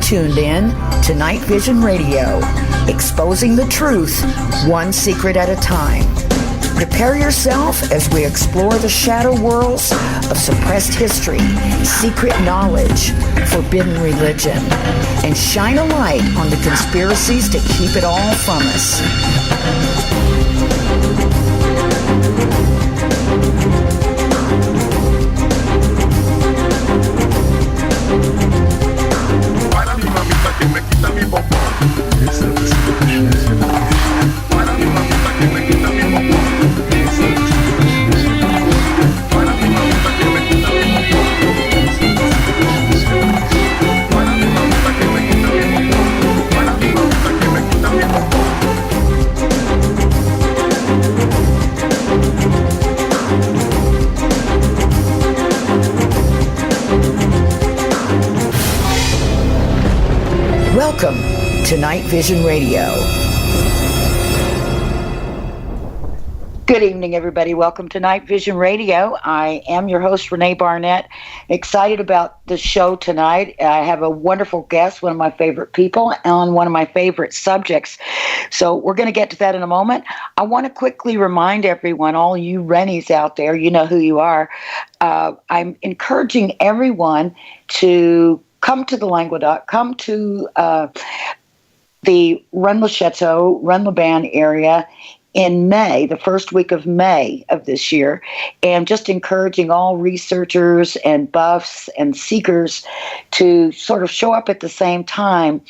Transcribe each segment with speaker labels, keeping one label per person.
Speaker 1: tuned in to Night Vision Radio, exposing the truth one secret at a time. Prepare yourself as we explore the shadow worlds of suppressed history, secret knowledge, forbidden religion, and shine a light on the conspiracies to keep it all from us. Welcome to Night Vision Radio. Good evening, everybody. Welcome to Night Vision Radio. I am your host, René Barnett. Excited about the show tonight. I have a wonderful guest, one of my favorite people, on one of my favorite subjects. So we're going to get to that in a moment. I want to quickly remind everyone, all you Rennies out there, you know who you are. I'm encouraging everyone to come to the Languedoc, come to the Rennes-le-Château, Rennes-le-Ban area in May, the first week of May of this year, and just encouraging all researchers and buffs and seekers to sort of show up at the same time.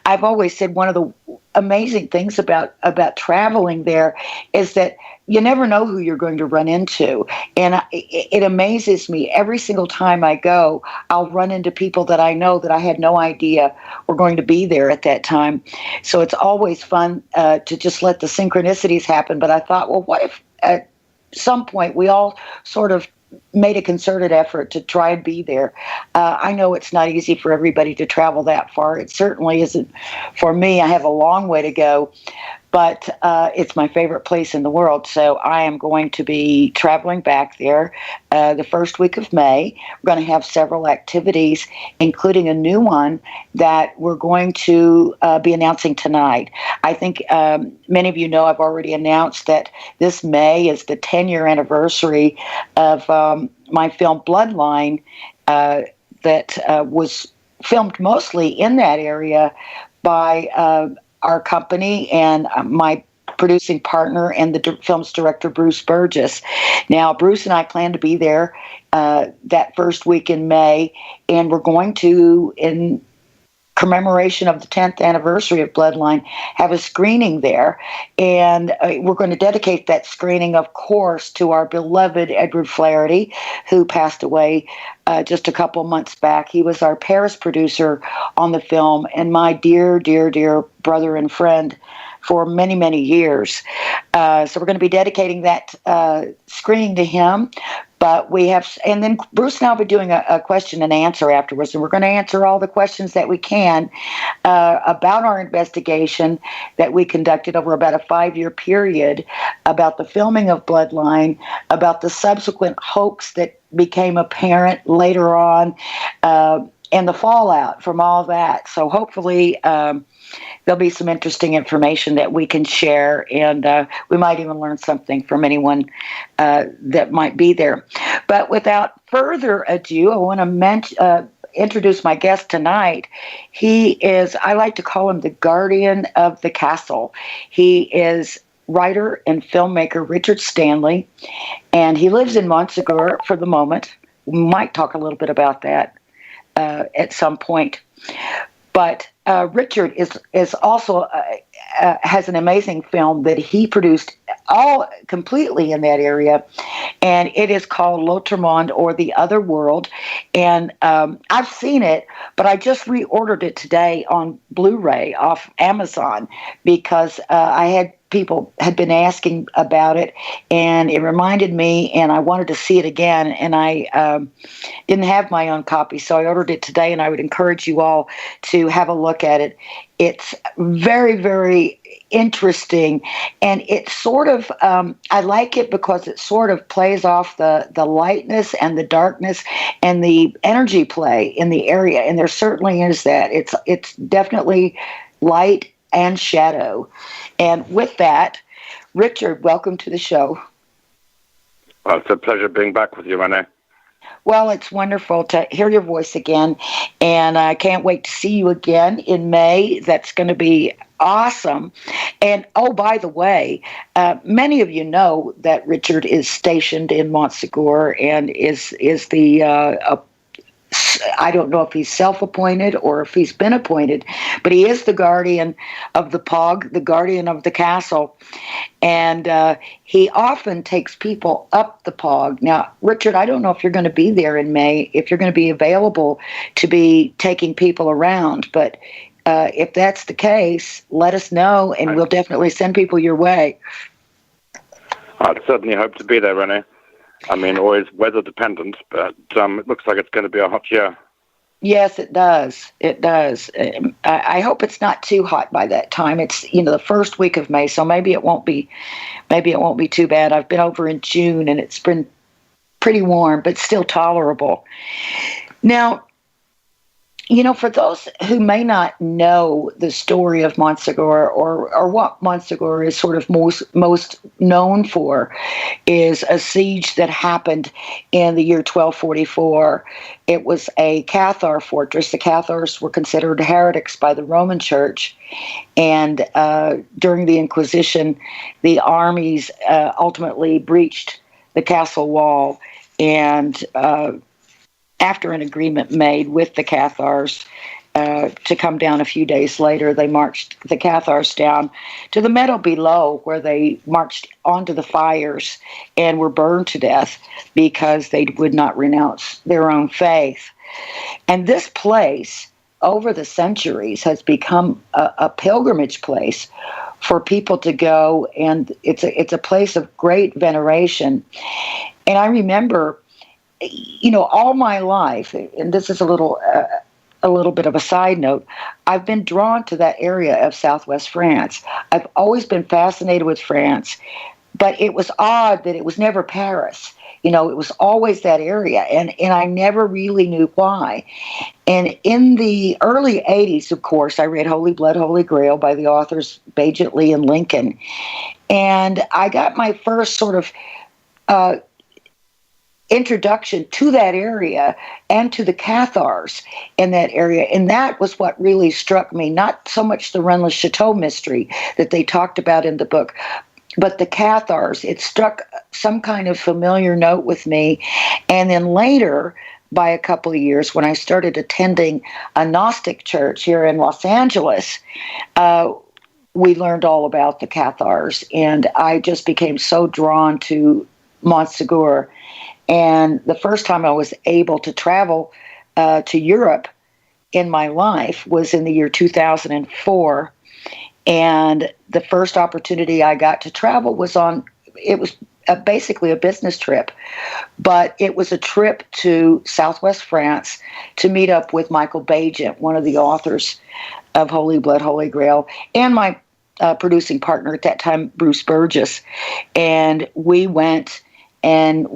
Speaker 1: I've always said one of the amazing things about traveling there is that you never know who you're going to run into. And it amazes me every single time I go, I'll run into people that I know that I had no idea were going to be there at that time. So it's always fun to just let the synchronicities happen. But I thought, well, what if at some point we all sort of made a concerted effort to try and be there? I know it's not easy for everybody to travel that far. It certainly isn't for me. I have a long way to go. But it's my favorite place in the world, so I am going to be traveling back there the first week of May. We're going to have several activities, including a new one that we're going to be announcing tonight. I think many of you know I've already announced that this May is the 10-year anniversary of my film Bloodline that was filmed mostly in that area by our company and my producing partner and the film's director, Bruce Burgess. Now, Bruce and I plan to be there that first week in May, and we're going to, in commemoration of the 10th anniversary of Bloodline, have a screening there. And we're going to dedicate that screening, of course, to our beloved Edward Flaherty, who passed away just a couple months back. He was our Paris producer on the film and my dear, dear, dear brother and friend for many, many years. So we're going to be dedicating that screening to him. But we have, and then Bruce and I will be doing a question and answer afterwards, and we're going to answer all the questions that we can about our investigation that we conducted over about a 5-year period, about the filming of Bloodline, about the subsequent hoax that became apparent later on, and the fallout from all that. So hopefully there'll be some interesting information that we can share, and we might even learn something from anyone that might be there. But without further ado, I want to introduce my guest tonight. He is, I like to call him the guardian of the castle. He is writer and filmmaker Richard Stanley, and he lives in Montsegur for the moment. We might talk a little bit about that at some point. But Richard is also has an amazing film that he produced all completely in that area, and it is called L'Autre or The Other World. And I've seen it, but I just reordered it today on Blu-ray off Amazon because I had people had been asking about it, and it reminded me, and I wanted to see it again, and I didn't have my own copy, so I ordered it today, and I would encourage you all to have a look at it. It's very, very interesting, and it's sort of, I like it because it sort of plays off the lightness and the darkness and the energy play in the area, and there certainly is that. It's definitely light and shadow. And with that, Richard, welcome to the show.
Speaker 2: Well, it's a pleasure being back with you, René.
Speaker 1: Well, it's wonderful to hear your voice again, and I can't wait to see you again in May. That's going to be awesome. And, oh, by the way, many of you know that Richard is stationed in Montsegur and is the I don't know if he's self-appointed or if he's been appointed, but he is the guardian of the POG, the guardian of the castle, and he often takes people up the POG. Now, Richard, I don't know if you're going to be there in May, if you're going to be available to be taking people around, but if that's the case, let us know, and we'll definitely send people your way.
Speaker 2: I'd certainly hope to be there, René. I mean, always weather dependent, but it looks like it's going to be a hot year.
Speaker 1: Yes, it does. It does. I hope it's not too hot by that time. It's the first week of May, so maybe it won't be too bad. I've been over in June, and it's been pretty warm, but still tolerable. Now, for those who may not know the story of Montsegur or what Montsegur is sort of most known for, is a siege that happened in the year 1244. It was a Cathar fortress. The Cathars were considered heretics by the Roman Church, and during the Inquisition, the armies ultimately breached the castle wall, and after an agreement made with the Cathars to come down a few days later, they marched the Cathars down to the meadow below, where they marched onto the fires and were burned to death because they would not renounce their own faith. And this place, over the centuries, has become a pilgrimage place for people to go, and it's a place of great veneration. And I remember, all my life, and this is a little bit of a side note, I've been drawn to that area of Southwest France. I've always been fascinated with France, but it was odd that it was never Paris. It was always that area, and I never really knew why. And in the early 80s, of course, I read Holy Blood, Holy Grail by the authors Bajet Lee and Lincoln, and I got my first sort of introduction to that area and to the Cathars in that area. And that was what really struck me, not so much the Rennes Chateau mystery that they talked about in the book, but the Cathars. It struck some kind of familiar note with me. And then later, by a couple of years, when I started attending a Gnostic church here in Los Angeles, we learned all about the Cathars. And I just became so drawn to Montsegur. And the first time I was able to travel to Europe in my life was in the year 2004. And the first opportunity I got to travel was basically a business trip. But it was a trip to Southwest France to meet up with Michael Bajet, one of the authors of Holy Blood, Holy Grail, and my producing partner at that time, Bruce Burgess. And we went, and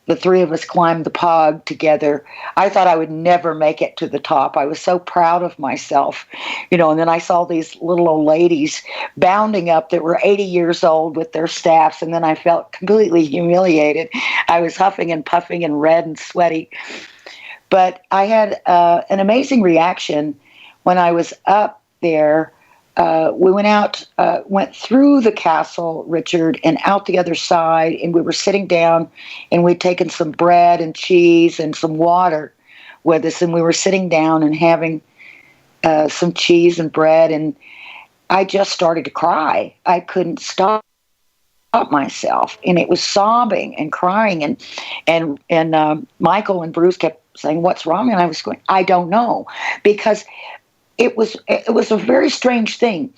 Speaker 1: the three of us climbed the POG together. I thought I would never make it to the top. I was so proud of myself, and then I saw these little old ladies bounding up that were 80 years old with their staffs, and then I felt completely humiliated. I was huffing and puffing and red and sweaty. But I had an amazing reaction when I was up there. We went through the castle, Richard, and out the other side, and we were sitting down, and we'd taken some bread and cheese and some water with us, and we were sitting down and having some cheese and bread, and I just started to cry. I couldn't stop myself, and it was sobbing and crying, and Michael and Bruce kept saying, "What's wrong?" And I was going, "I don't know," because it was a very strange thing.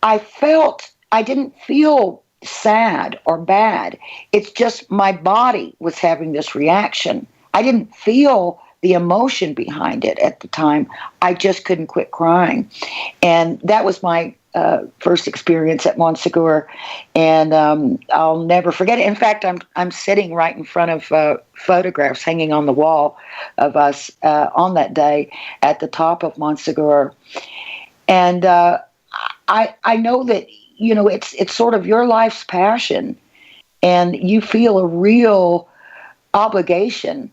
Speaker 1: I felt I didn't feel sad or bad. It's just my body was having this reaction. I didn't feel the emotion behind it at the time. I just couldn't quit crying. And that was my first experience at Montsegur, and I'll never forget it. In fact, I'm sitting right in front of photographs hanging on the wall of us on that day at the top of Montsegur. And I know that, you know, it's sort of your life's passion, and you feel a real obligation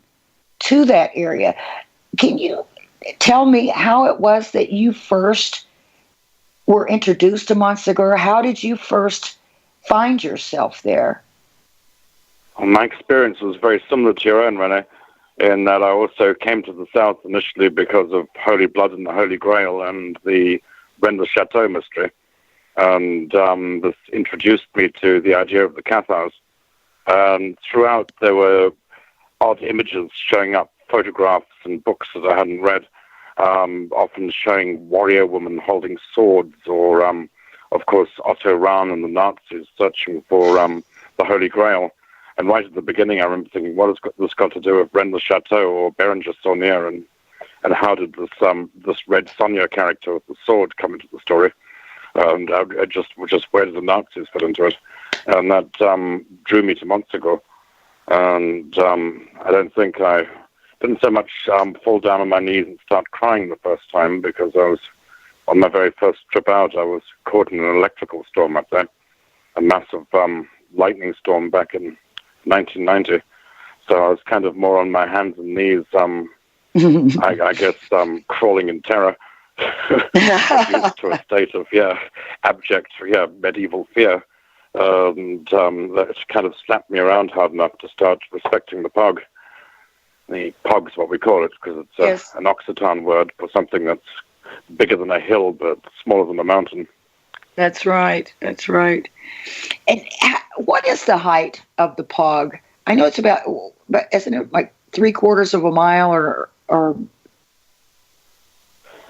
Speaker 1: to that area. Can you tell me how it was that you first were introduced to Montsegur? How did you first find yourself there?
Speaker 2: Well, my experience was very similar to your own, René, in that I also came to the South initially because of Holy Blood and the Holy Grail and the Rennes Chateau mystery. And this introduced me to the idea of the Cathars. And throughout, there were odd images showing up, photographs and books that I hadn't read, often showing warrior women holding swords, or, of course, Otto Rahn and the Nazis searching for the Holy Grail. And right at the beginning, I remember thinking, what has this got to do with Rennes Chateau or Berenger Saunier, and how did this Red Sonja character with the sword come into the story? And just where did the Nazis fit into it? And that drew me to Montsegur. And I don't think I didn't so much fall down on my knees and start crying the first time, because I was, on my very first trip out, I was caught in an electrical storm up there, a massive lightning storm back in 1990. So I was kind of more on my hands and knees, I guess, crawling in terror, reduced to a state of, abject, medieval fear. And that kind of slapped me around hard enough to start respecting the pog. The pog's what we call it, because it's an Occitan word for something that's bigger than a hill but smaller than a mountain.
Speaker 1: That's right. That's right. And what is the height of the pog? I know it's about, isn't it like 3/4 of a mile, or do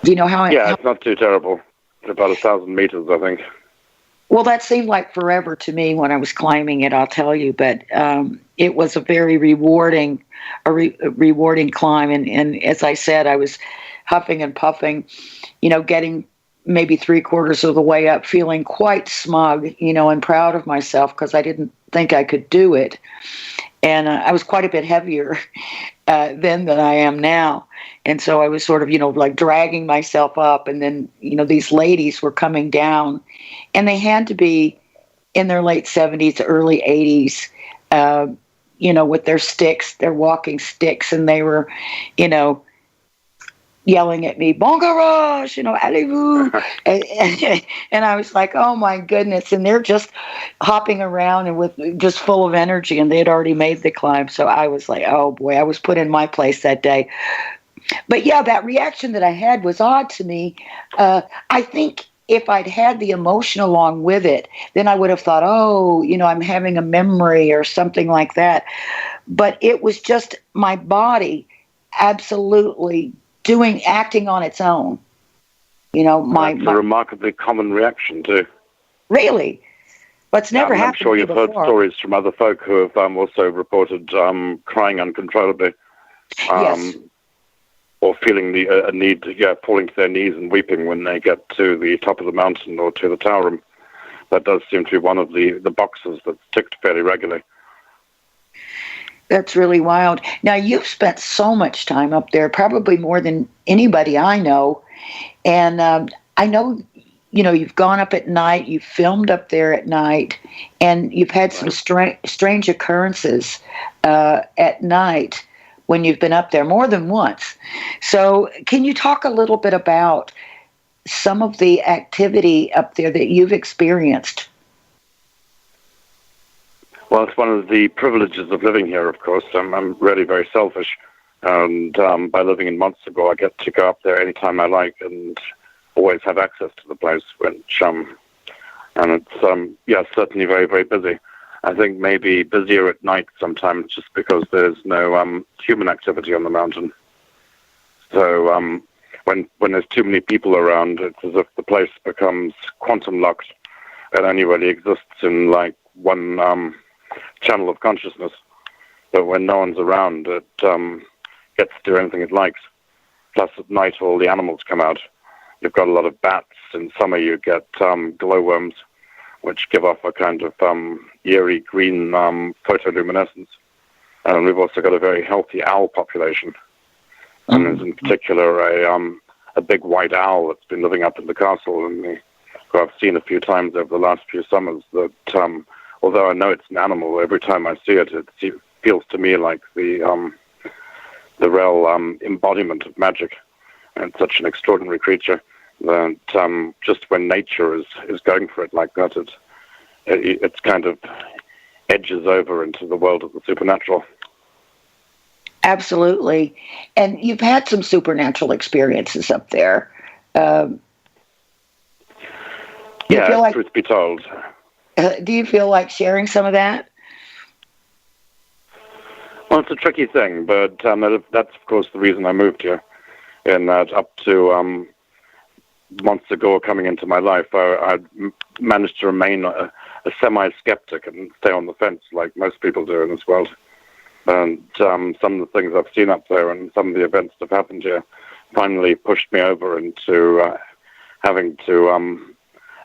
Speaker 1: you know how?
Speaker 2: Yeah, it's not too terrible. It's about 1,000 meters, I think.
Speaker 1: Well, that seemed like forever to me when I was climbing it, I'll tell you. But it was a very rewarding climb. And as I said, I was huffing and puffing, you know, getting maybe 3/4 of the way up, feeling quite smug, you know, and proud of myself, because I didn't think I could do it. And I was quite a bit heavier then than I am now. And so I was sort of, you know, like dragging myself up. And then, you know, these ladies were coming down, and they had to be in their late 70s, early 80s, you know, with their sticks, their walking sticks. And they were, you know, yelling at me, bon garage, you know, allez-vous. And I was like, oh my goodness. And they're just hopping around and with just full of energy, and they had already made the climb. So I was like, oh boy, I was put in my place that day. But yeah, that reaction that I had was odd to me. I think if I'd had the emotion along with it, then I would have thought, oh, you know, I'm having a memory or something like that. But it was just my body absolutely acting on its own. You know,
Speaker 2: that's a remarkably common reaction too.
Speaker 1: Really? But it's never happened to me before. I'm sure
Speaker 2: you've heard stories from other folk who have also reported crying uncontrollably.
Speaker 1: Yes.
Speaker 2: Or feeling a need to, falling to their knees and weeping when they get to the top of the mountain or to the tower room. That does seem to be one of the boxes that's ticked fairly regularly.
Speaker 1: That's really wild. Now, you've spent so much time up there, probably more than anybody I know. And I know, you know, you've gone up at night, you've filmed up there at night, and you've had some strange occurrences at night when you've been up there more than once. So can you talk a little bit about some of the activity up there that you've experienced?
Speaker 2: Well, it's one of the privileges of living here, of course. I'm really very selfish. And by living in Montsegur, I get to go up there anytime I like and always have access to the place, which, and it's, certainly very, very busy. I think maybe busier at night sometimes just because there's no human activity on the mountain. So when there's too many people around, it's as if the place becomes quantum locked. It only really exists in like one channel of consciousness. But when no one's around, it gets to do anything it likes. Plus, at night, all the animals come out. You've got a lot of bats. In summer, you get glowworms, which give off a kind of eerie green photoluminescence. And we've also got a very healthy owl population. And there's in particular a big white owl that's been living up in the castle, and who I've seen a few times over the last few summers. That although I know it's an animal, every time I see it, it feels to me like the real embodiment of magic. And it's such an extraordinary creature that just when nature is going for it like that, it's kind of edges over into the world of the supernatural.
Speaker 1: Absolutely. And you've had some supernatural experiences up there.
Speaker 2: Truth be told.
Speaker 1: Do you feel like sharing some of that?
Speaker 2: Well, it's a tricky thing, but that's, of course, the reason I moved here. In that up to Montsegur coming into my life, I managed to remain a semi-skeptic and stay on the fence like most people do in this world. And some of the things I've seen up there and some of the events that have happened here finally pushed me over into having to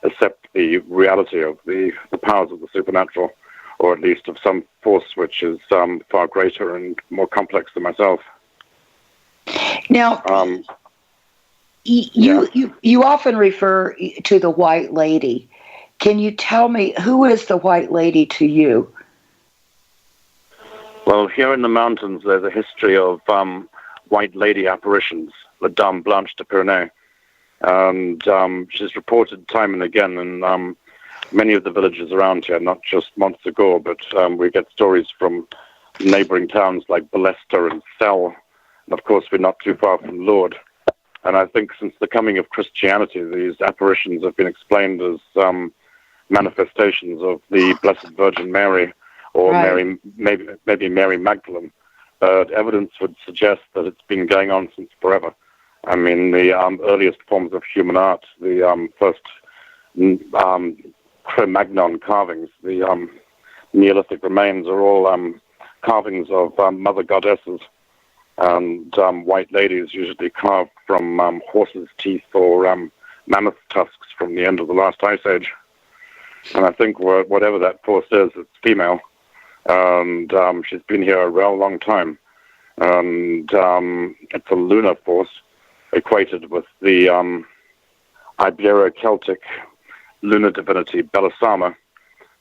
Speaker 2: accept the reality of the powers of the supernatural, or at least of some force which is far greater and more complex than myself.
Speaker 1: Now, you often refer to the White Lady. Can you tell me, who is the White Lady to you?
Speaker 2: Well, here in the mountains, there's a history of White Lady apparitions, La Dame Blanche de Pyrénées. And she's reported time and again in many of the villages around here, not just Montsegur, but we get stories from neighboring towns like Ballester and Celle. And of course, we're not too far from Lourdes. And I think since the coming of Christianity, these apparitions have been explained as manifestations of the Blessed Virgin Mary, or right. maybe Mary Magdalene. But evidence would suggest that it's been going on since forever. I mean, the earliest forms of human art, the first Cro-Magnon carvings, the Neolithic remains are all carvings of mother goddesses. And white ladies usually carved from horses' teeth or mammoth tusks from the end of the last ice age. And I think whatever that force is, it's female. And she's been here a real long time. And it's a lunar force equated with the Ibero-Celtic lunar divinity Belisama,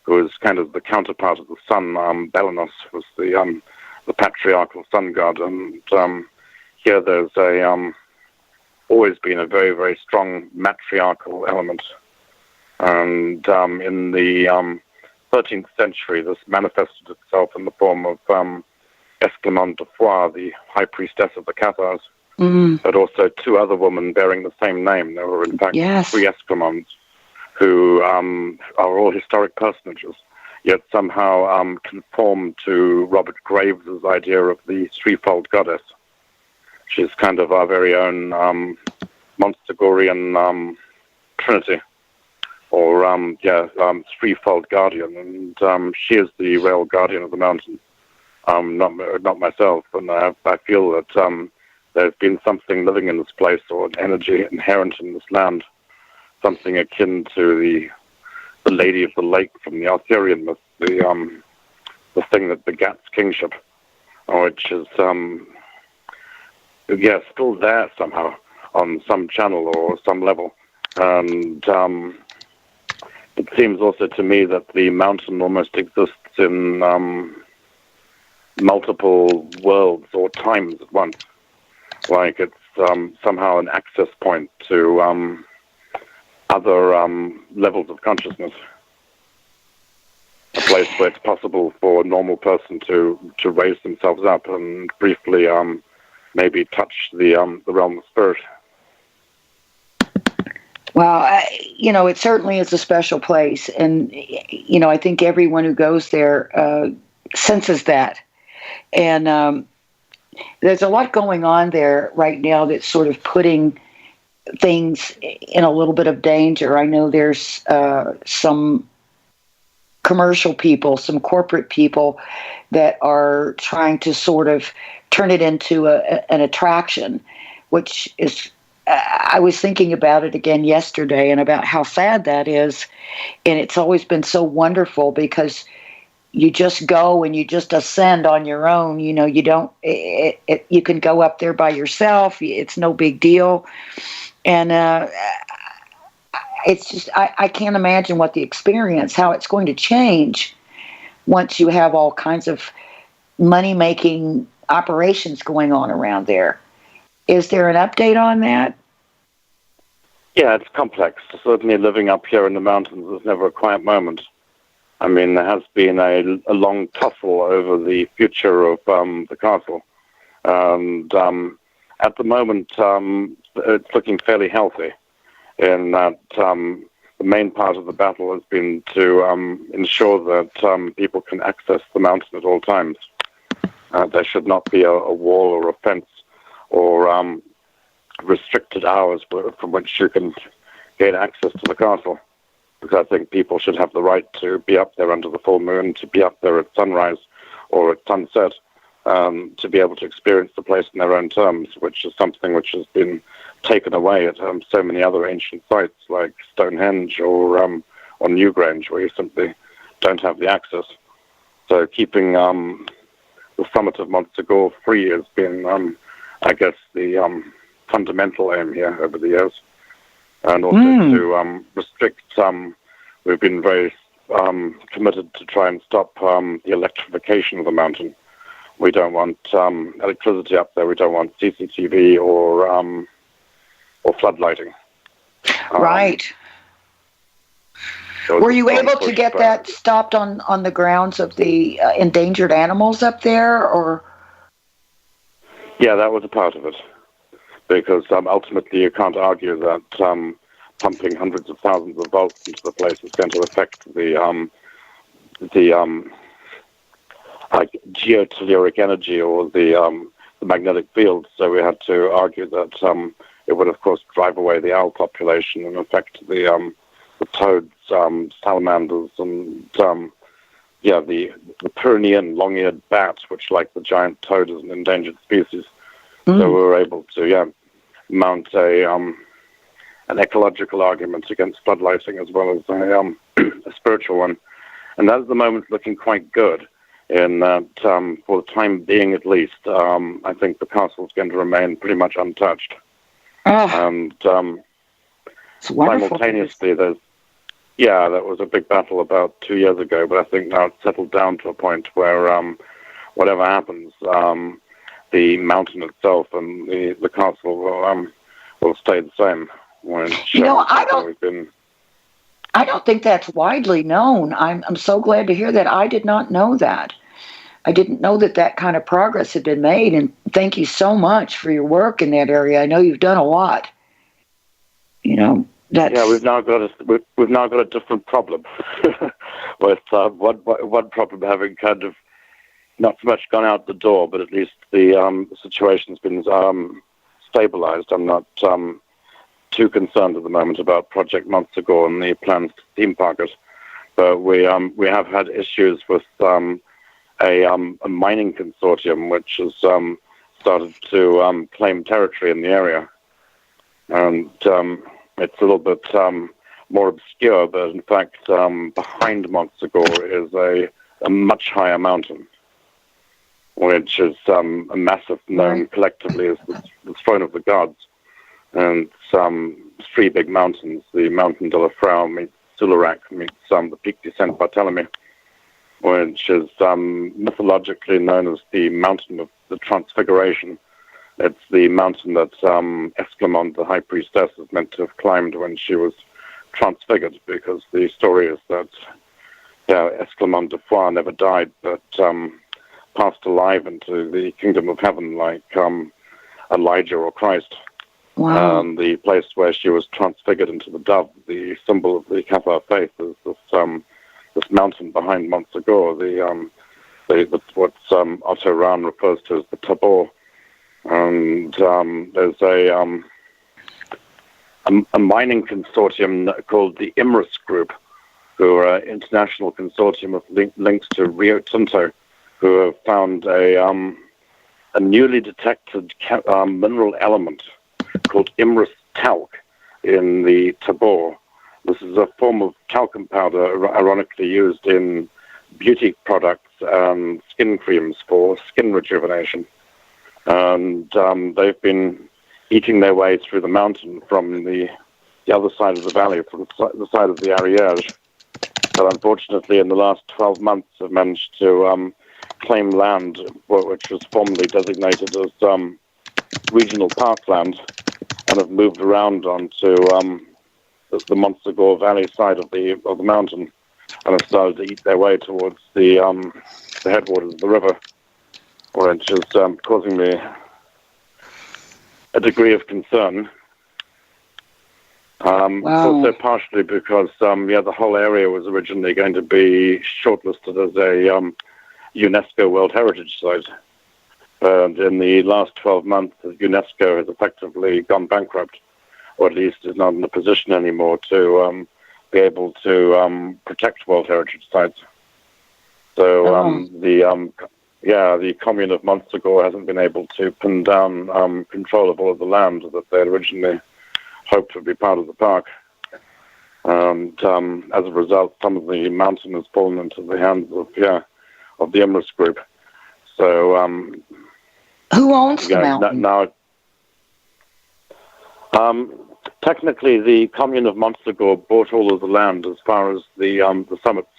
Speaker 2: who is kind of the counterpart of the sun. Belinos was the patriarchal sun god. And here there's always been a very, very strong matriarchal element. And in the 13th century, this manifested itself in the form of Esclamante de Foix, the high priestess of the Cathars, but also two other women bearing the same name. There were, in fact, three Esclamantes who are all historic personages, yet somehow conform to Robert Graves' idea of the threefold goddess. She's kind of our very own Montsegurian Trinity, or threefold guardian, and she is the real guardian of the mountain, not myself. And I feel that there's been something living in this place, or an energy inherent in this land, something akin to the Lady of the Lake from the Arthurian myth, the thing that begats kingship, which is still there somehow on some channel or some level. And it seems also to me that the mountain almost exists in multiple worlds or times at once. Like it's somehow an access point to other levels of consciousness. A place where it's possible for a normal person to raise themselves up and briefly maybe touch the realm of spirit.
Speaker 1: Well, it certainly is a special place. And, I think everyone who goes there senses that. And there's a lot going on there right now that's sort of putting things in a little bit of danger. I know there's some commercial people, some corporate people that are trying to sort of turn it into an attraction, which is, I was thinking about it again yesterday and about how sad that is. And it's always been so wonderful because you just go and you just ascend on your own. You know, you don't, you can go up there by yourself. It's no big deal. And it's just, I can't imagine what the experience, how it's going to change once you have all kinds of money-making operations going on around there. Is there an update on that?
Speaker 2: Yeah, it's complex. Certainly living up here in the mountains is never a quiet moment. I mean, there has been a long tussle over the future of the castle. And at the moment, it's looking fairly healthy in that the main part of the battle has been to ensure that people can access the mountain at all times. There should not be a wall or a fence or restricted hours from which you can gain access to the castle. Because I think people should have the right to be up there under the full moon, to be up there at sunrise or at sunset, to be able to experience the place in their own terms, which is something which has been taken away at so many other ancient sites like Stonehenge or Newgrange, where you simply don't have the access. So keeping the summit of Montsegur free has been, I guess, the fundamental aim here over the years. And also to restrict, we've been very committed to try and stop the electrification of the mountain. We don't want electricity up there. We don't want CCTV or floodlighting.
Speaker 1: Right. Were you able to get that stopped on the grounds of the endangered animals up there, or?
Speaker 2: Yeah, that was a part of it. Because ultimately you can't argue that pumping hundreds of thousands of volts into the place is going to affect the geotelluric energy or the magnetic field. So we had to argue that it would, of course, drive away the owl population and affect the toads, salamanders, and the Pyrenean long-eared bat, which, like the giant toad, is an endangered species. So we were able to, mount an ecological argument against floodlighting as well as a spiritual one. And that at the moment is looking quite good in that, for the time being at least, I think the castle is going to remain pretty much untouched. And simultaneously, that was a big battle about 2 years ago, but I think now it's settled down to a point where whatever happens, the mountain itself and the castle will stay the same.
Speaker 1: I don't think that's widely known. I'm so glad to hear that. I did not know that. I didn't know that kind of progress had been made. And thank you so much for your work in that area. I know you've done a lot. You know,
Speaker 2: we've now got a different problem with one problem having kind of not so much gone out the door, but at least the situation's been stabilized. I'm not too concerned at the moment about Project Montsegur and the plans to theme park it. But we have had issues with a mining consortium which has started to claim territory in the area. And it's a little bit more obscure, but in fact behind Montsegur is a much higher mountain, which is a massive, known collectively as the throne of the gods. And three big mountains, the Mountain de la Frau meets Sularac meets the Pic de Saint Barthélemy, which is mythologically known as the Mountain of the Transfiguration. It's the mountain that Esclamond, the high priestess, is meant to have climbed when she was transfigured, because the story is that Esclamond de Foix never died, but passed alive into the kingdom of heaven like Elijah or Christ.
Speaker 1: Wow.
Speaker 2: The place where she was transfigured into the dove, the symbol of the Cathar faith, is this mountain behind Montsegur, what Otto Rahn refers to as the Tabor. And there's a mining consortium called the IMRIS Group, who are an international consortium of links to Rio Tinto, who have found a newly detected mineral element called IMRIS talc in the Tabor. This is a form of talcum powder, ironically used in beauty products and skin creams for skin rejuvenation. And they've been eating their way through the mountain from the other side of the valley, from the side of the Ariège. But unfortunately, in the last 12 months, have managed to claim land, which was formerly designated as regional parkland, and have moved around onto the Montsegur Valley side of the mountain, and have started to eat their way towards the headwaters of the river, which is causing me a degree of concern.
Speaker 1: Wow.
Speaker 2: Also partially because the whole area was originally going to be shortlisted as a UNESCO World Heritage Site. And in the last 12 months, UNESCO has effectively gone bankrupt, or at least is not in a position anymore to be able to protect World Heritage Sites. So the commune of Montsegur hasn't been able to pin down control of all of the land that they had originally hoped would be part of the park. And as a result, some of the mountain has fallen into the hands of the IMRIS Group. So
Speaker 1: who owns the mountain?
Speaker 2: Now, technically, the commune of Montsegur bought all of the land as far as the summits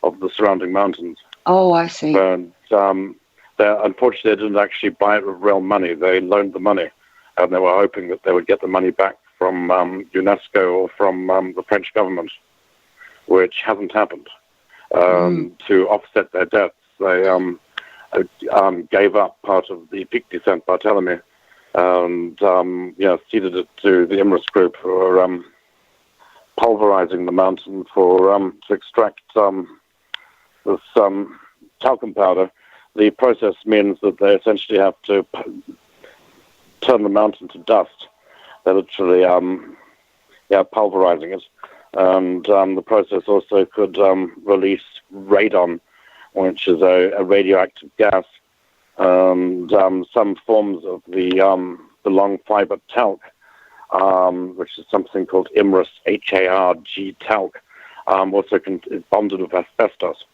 Speaker 2: of the surrounding mountains.
Speaker 1: Oh, I see.
Speaker 2: And unfortunately, they didn't actually buy it with real money. They loaned the money, and they were hoping that they would get the money back from UNESCO or from the French government, which hasn't happened. To offset their debts, they gave up part of the Pic de Saint Barthélemy and ceded it to the IMRIS Group, who are pulverizing the mountain to extract this talcum powder. The process means that they essentially have to turn the mountain to dust. They're literally pulverizing it. And the process also could release radon, which is a radioactive gas, and some forms of the long fiber talc, which is something called IMRIS, HARG talc, also is bonded with asbestos,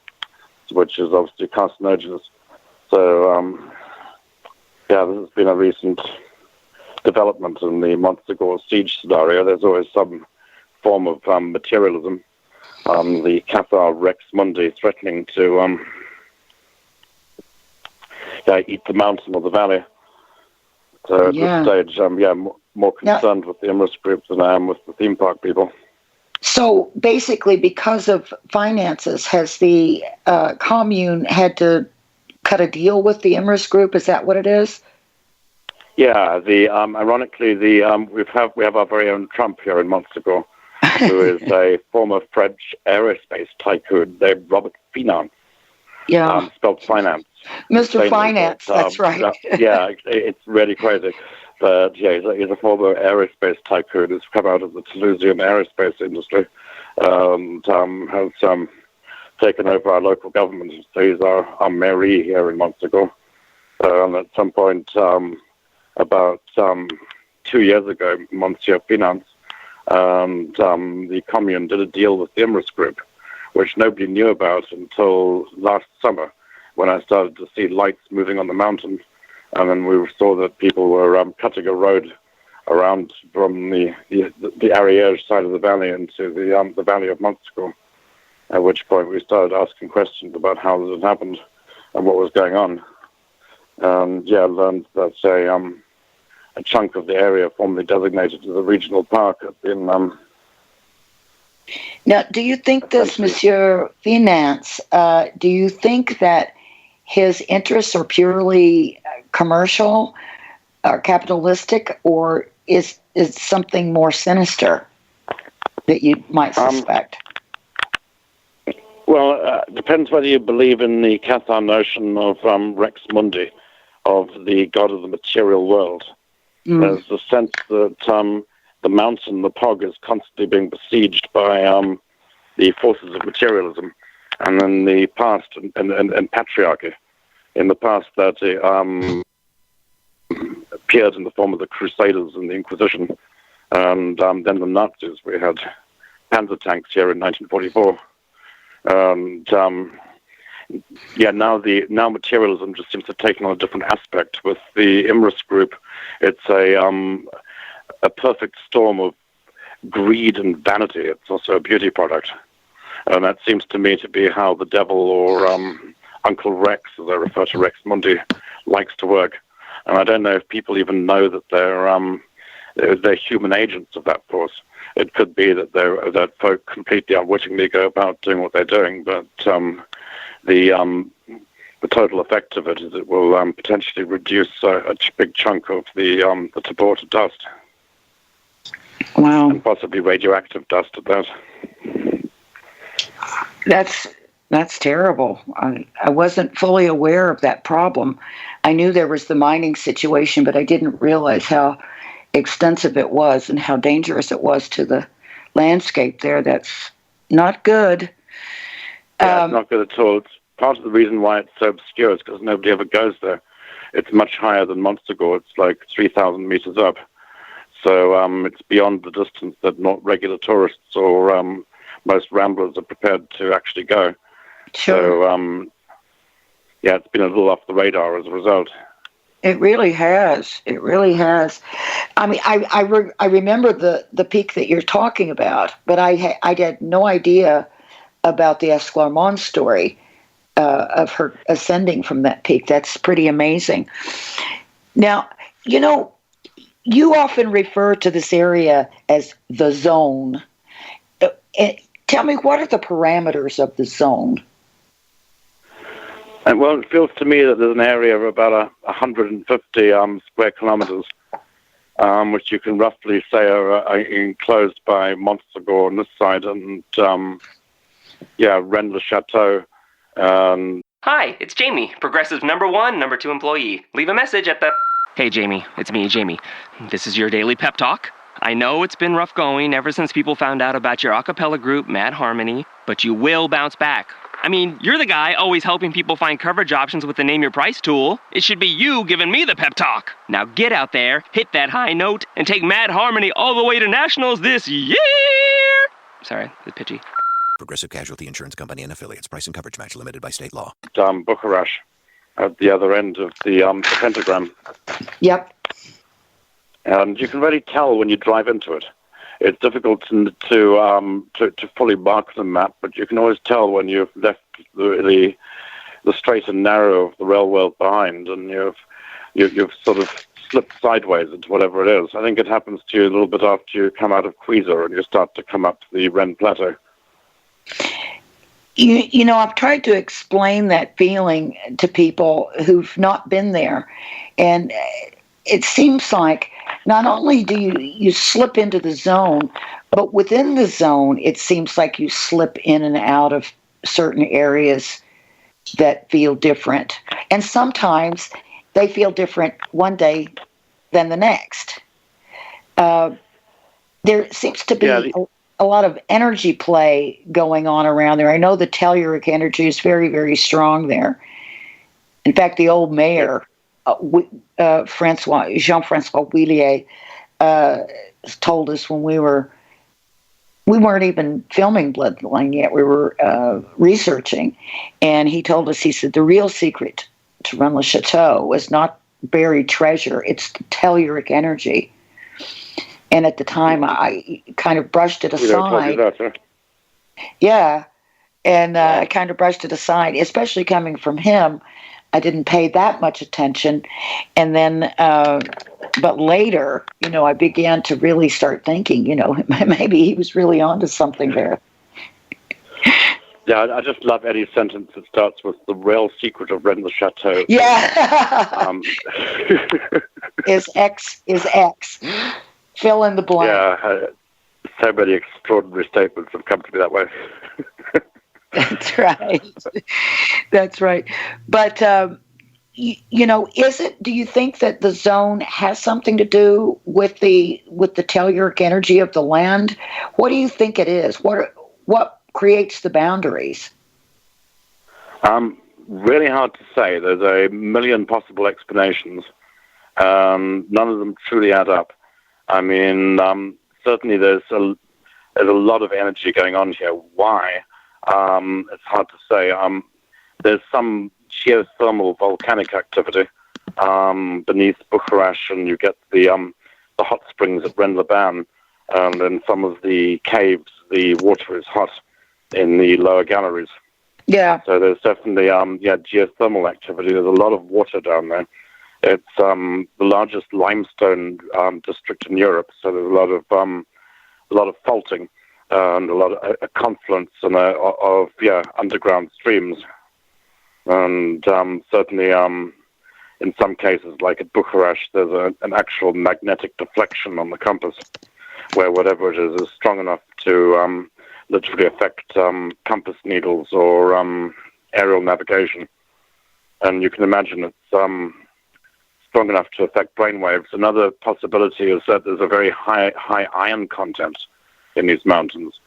Speaker 2: which is obviously carcinogenous. So, this has been a recent development in the Montsegur siege scenario. There's always some form of materialism. The Cathar Rex Mundi threatening to eat the mountain or the valley. So at this stage, more concerned with the IMRIS Group than I am with the theme park people.
Speaker 1: So basically, because of finances, has the commune had to cut a deal with the IMRIS Group? Is that what it is?
Speaker 2: Yeah. Ironically, we have our very own Trump here in Montsegur, who is a former French aerospace tycoon named Robert Finance.
Speaker 1: Yeah.
Speaker 2: Spelled finance.
Speaker 1: Mr. Finance, that's right.
Speaker 2: It's really crazy. But he's a former aerospace tycoon who's come out of the Toulousian aerospace industry and has taken over our local government. So he's our maire here in Montsegur. And at some point, about 2 years ago, Monsieur Finance and the commune did a deal with the IMRIS Group, which nobody knew about until last summer, when I started to see lights moving on the mountain. And then we saw that people were cutting a road around from the Ariège side of the valley into the valley of Montsegur, at which point we started asking questions about how this had happened and what was going on. And learned that a chunk of the area formerly designated as a regional park had been...
Speaker 1: Now, do you think this Monsieur Finance, do you think that his interests are purely commercial or capitalistic, or is something more sinister that you might suspect?
Speaker 2: Well, depends whether you believe in the Cathar notion of Rex Mundi, of the god of the material world. There's the sense that the mountain, the Pog, is constantly being besieged by the forces of materialism. And in the past, and patriarchy, in the past, that appeared in the form of the Crusaders and the Inquisition, and then the Nazis. We had panzer tanks here in 1944, and now materialism just seems to have taken on a different aspect. With the Imrus group, it's a perfect storm of greed and vanity. It's also a beauty product. And that seems to me to be how the devil, or Uncle Rex, as I refer to Rex Mundi, likes to work. And I don't know if people even know that they're human agents of that force. It could be that folk completely unwittingly go about doing what they're doing, but the total effect of it is it will potentially reduce a big chunk of the tabor to dust.
Speaker 1: Wow.
Speaker 2: And possibly radioactive dust at that.
Speaker 1: That's terrible. I wasn't fully aware of that problem. I knew there was the mining situation, but I didn't realize how extensive it was and how dangerous it was to the landscape there. That's not good.
Speaker 2: Yeah, it's not good at all. It's part of the reason why it's so obscure is because nobody ever goes there. It's much higher than Montsegur. It's like 3,000 meters up. So it's beyond the distance that not regular tourists or most ramblers are prepared to actually go.
Speaker 1: Sure.
Speaker 2: So, it's been a little off the radar as a result.
Speaker 1: It really has. It really has. I mean, I remember the peak that you're talking about, but I had no idea about the Esclarmonde story of her ascending from that peak. That's pretty amazing. Now, you often refer to this area as the zone. Tell me, what are the parameters of the zone?
Speaker 2: And well, it feels to me that there's an area of about 150 square kilometers, which you can roughly say are enclosed by Montsegur on this side, and Rennes-le-Château.
Speaker 3: Hi, it's Jamie, Progressive #1, #2 employee. Leave a message at the... Hey, Jamie, it's me, Jamie. This is your daily pep talk. I know it's been rough going ever since people found out about your a cappella group, Mad Harmony, but you will bounce back. I mean, you're the guy always helping people find coverage options with the Name Your Price tool. It should be you giving me the pep talk. Now get out there, hit that high note, and take Mad Harmony all the way to nationals this year! Sorry, it's pitchy.
Speaker 4: Progressive Casualty Insurance Company and Affiliates. Price and coverage match limited by state law.
Speaker 2: Bucharest at the other end of the pentagram.
Speaker 1: Yep.
Speaker 2: And you can really tell when you drive into it. It's difficult to fully mark the map, but you can always tell when you've left the straight and narrow of the real world behind, and you've sort of slipped sideways into whatever it is. I think it happens to you a little bit after you come out of Cuisa and you start to come up to the Rennes Plateau.
Speaker 1: I've tried to explain that feeling to people who've not been there, and it seems like not only do you slip into the zone, but within the zone, it seems like you slip in and out of certain areas that feel different. And sometimes they feel different one day than the next. There seems to be a lot of energy play going on around there. I know the telluric energy is very, very strong there. In fact, the old mayor, Jean-Francois Willier, told us when we weren't even filming Bloodline yet, we were researching, and he told us, he said, the real secret to Rennes-le-Château was not buried treasure, it's the telluric energy. And at the time, I kind of brushed it aside. Yeah, and I kind of brushed it aside, especially coming from him. I didn't pay that much attention. And then, but later, I began to really start thinking, maybe he was really onto something there.
Speaker 2: Yeah, I just love any sentence that starts with the real secret of Rennes-le-Château.
Speaker 1: Yeah. Is X. Fill in the blank.
Speaker 2: Yeah, so many extraordinary statements have come to me that way.
Speaker 1: That's right. That's right. But do you think that the zone has something to do with the telluric energy of the land? What do you think it is? What creates the boundaries?
Speaker 2: Really hard to say. There's a million possible explanations. None of them truly add up. I mean, certainly there's a lot of energy going on here. Why? It's hard to say. There's some geothermal volcanic activity beneath Bucharest, and you get the hot springs at Renegade, and in some of the caves, the water is hot in the lower galleries.
Speaker 1: Yeah.
Speaker 2: So there's definitely geothermal activity. There's a lot of water down there. It's the largest limestone district in Europe, so there's a lot of faulting and a lot of a confluence and of underground streams. And certainly, in some cases, like at Bucharest, there's an actual magnetic deflection on the compass, where whatever it is strong enough to literally affect compass needles or aerial navigation. And you can imagine it's strong enough to affect brainwaves. Another possibility is that there's a very high iron content in these mountains.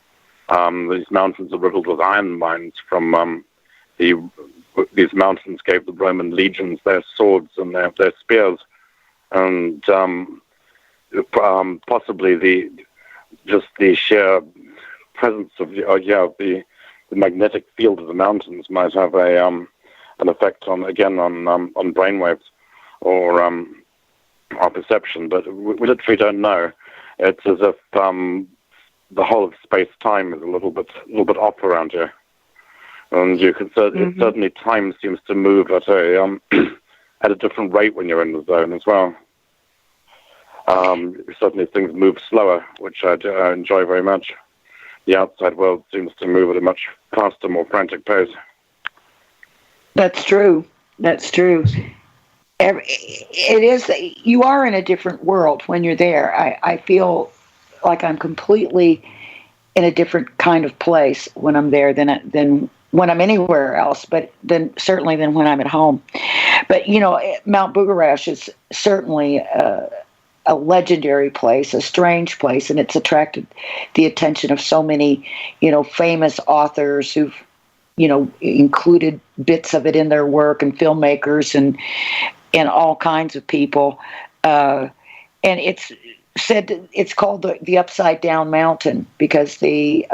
Speaker 2: These mountains are riddled with iron mines from these mountains gave the Roman legions their swords and their spears, and possibly the sheer presence of the magnetic field of the mountains might have an effect on brainwaves or our perception, but we literally don't know. It's as if the whole of space-time is a little bit off around here. And you can certainly time seems to move at a different rate when you're in the zone as well. Certainly things move slower, which I enjoy very much. The outside world seems to move at a much faster, more frantic pace.
Speaker 1: That's true. It is. You are in a different world when you're there. I feel like I'm completely in a different kind of place when I'm there than when I'm anywhere else, but certainly than when I'm at home. But, Mount Bucharest is certainly a legendary place, a strange place, and it's attracted the attention of so many, famous authors who've, included bits of it in their work, and filmmakers and all kinds of people. And it's said it's called the Upside Down Mountain because the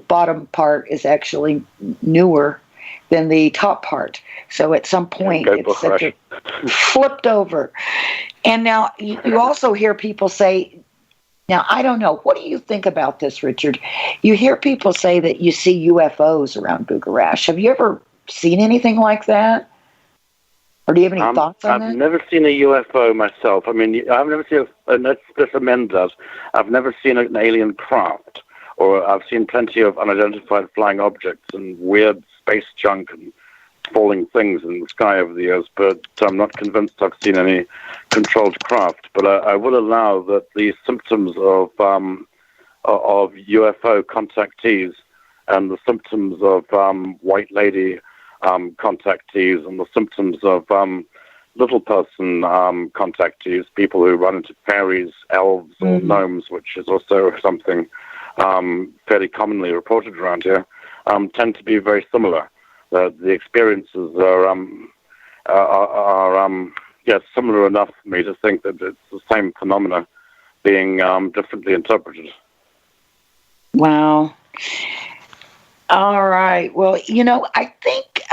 Speaker 1: bottom part is actually newer than the top part. So at some point it's such a flipped over. And now you also hear people say, now I don't know, what do you think about this, Richard? You hear people say that you see UFOs around Bucharest. Have you ever seen anything like that? Or do you have any thoughts on that?
Speaker 2: I've never seen a UFO myself. I mean, I've never seen, let's amend that. I've never seen an alien craft. Or I've seen plenty of unidentified flying objects and weird space junk and falling things in the sky over the years, but I'm not convinced I've seen any controlled craft. But I will allow that the symptoms of UFO contactees and the symptoms of white lady contactees and the symptoms of little person contactees, people who run into fairies, elves, or gnomes, which is also something fairly commonly reported around here, tend to be very similar. The experiences are similar enough for me to think that it's the same phenomena being differently interpreted.
Speaker 1: Wow. All right. Well, I think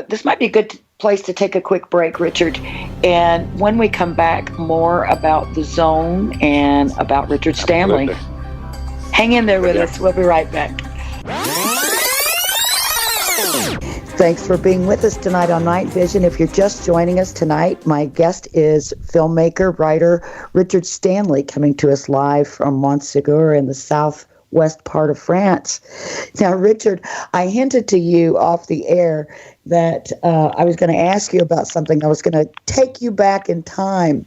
Speaker 1: this might be a good place to take a quick break, Richard. And when we come back, more about the zone and about Richard Stanley.
Speaker 2: Absolutely.
Speaker 1: Hang in there with us. We'll be right back. Thanks for being with us tonight on Night Vision. If you're just joining us tonight, my guest is filmmaker, writer Richard Stanley, coming to us live from Montsegur in the southwest part of France. Now, Richard, I hinted to you off the air that I was going to ask you about something. I was going to take you back in time.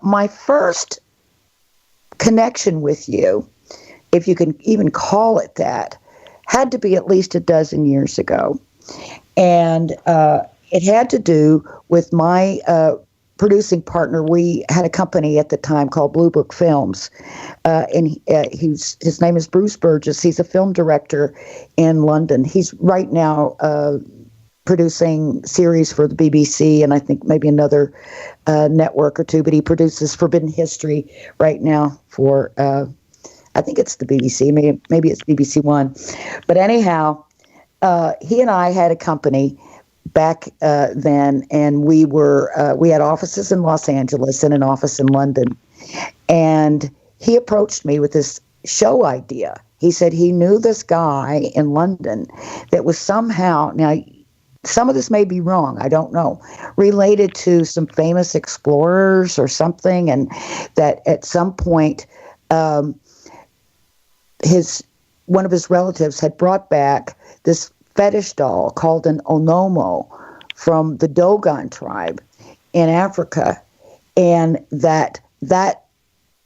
Speaker 1: My first connection with you, if you can even call it that, had to be at least a dozen years ago. And it had to do with my producing partner. We had a company at the time called Blue Book Films, and his name is Bruce Burgess. He's a film director in London. He's right now producing series for the BBC and I think maybe another network or two, but he produces Forbidden History right now for, I think it's the BBC, maybe it's BBC One. But anyhow, he and I had a company back then, and we had offices in Los Angeles and an office in London. And he approached me with this show idea. He said he knew this guy in London that was somehow, now some of this may be wrong, I don't know, related to some famous explorers or something, and that at some point one of his relatives had brought back this fetish doll called an Onomo from the Dogon tribe in Africa, and that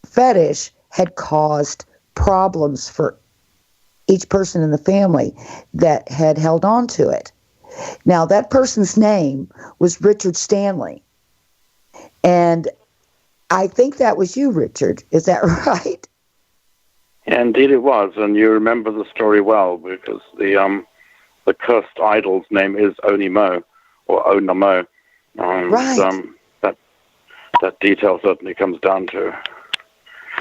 Speaker 1: fetish had caused problems for each person in the family that had held on to it. Now, that person's name was Richard Stanley, and I think that was you, Richard. Is that right?
Speaker 2: Yeah, indeed it was, and you remember the story well, because the cursed idol's name is Onimo, or Onamo.
Speaker 1: Right.
Speaker 2: That detail certainly comes down to.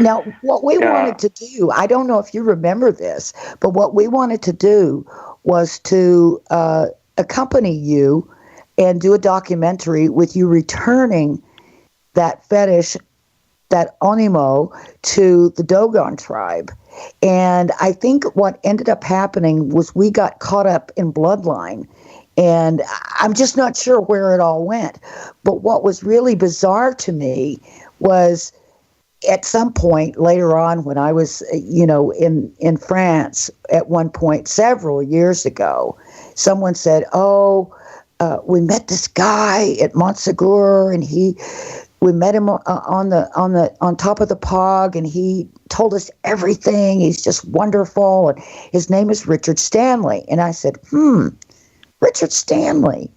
Speaker 1: Now, what we wanted to do, I don't know if you remember this, but what we wanted to do was to accompany you and do a documentary with you returning that fetish, that Onimo, to the Dogon tribe. And I think what ended up happening was we got caught up in bloodline, and I'm just not sure where it all went. But what was really bizarre to me was at some point later on when I was, in France at one point several years ago, someone said, we met this guy at Montsegur, and we met him on top of the Pog, and he told us everything. He's just wonderful, and his name is Richard Stanley. And I said, Richard Stanley,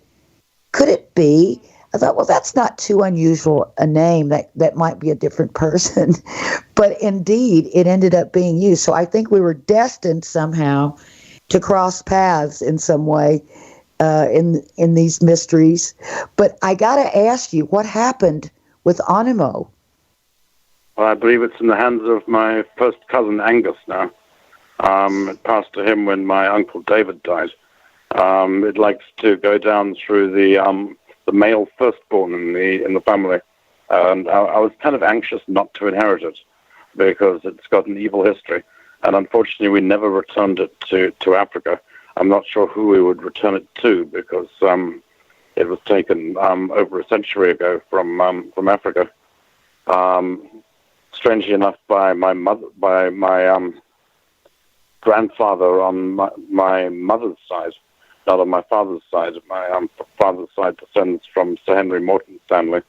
Speaker 1: could it be? I thought, well, that's not too unusual a name. That might be a different person. But indeed, it ended up being you. So I think we were destined somehow to cross paths in some way in these mysteries. But I got to ask you, what happened with Onimo?
Speaker 2: Well, I believe it's in the hands of my first cousin Angus now. It passed to him when my uncle David died. It likes to go down through the male firstborn in the family, and I was kind of anxious not to inherit it because it's got an evil history, and unfortunately we never returned it to Africa. I'm not sure who we would return it to because it was taken over a century ago from Africa. Strangely enough, by my grandfather on my mother's side. Not on my father's side. My father's side descends from Sir Henry Morton Stanley,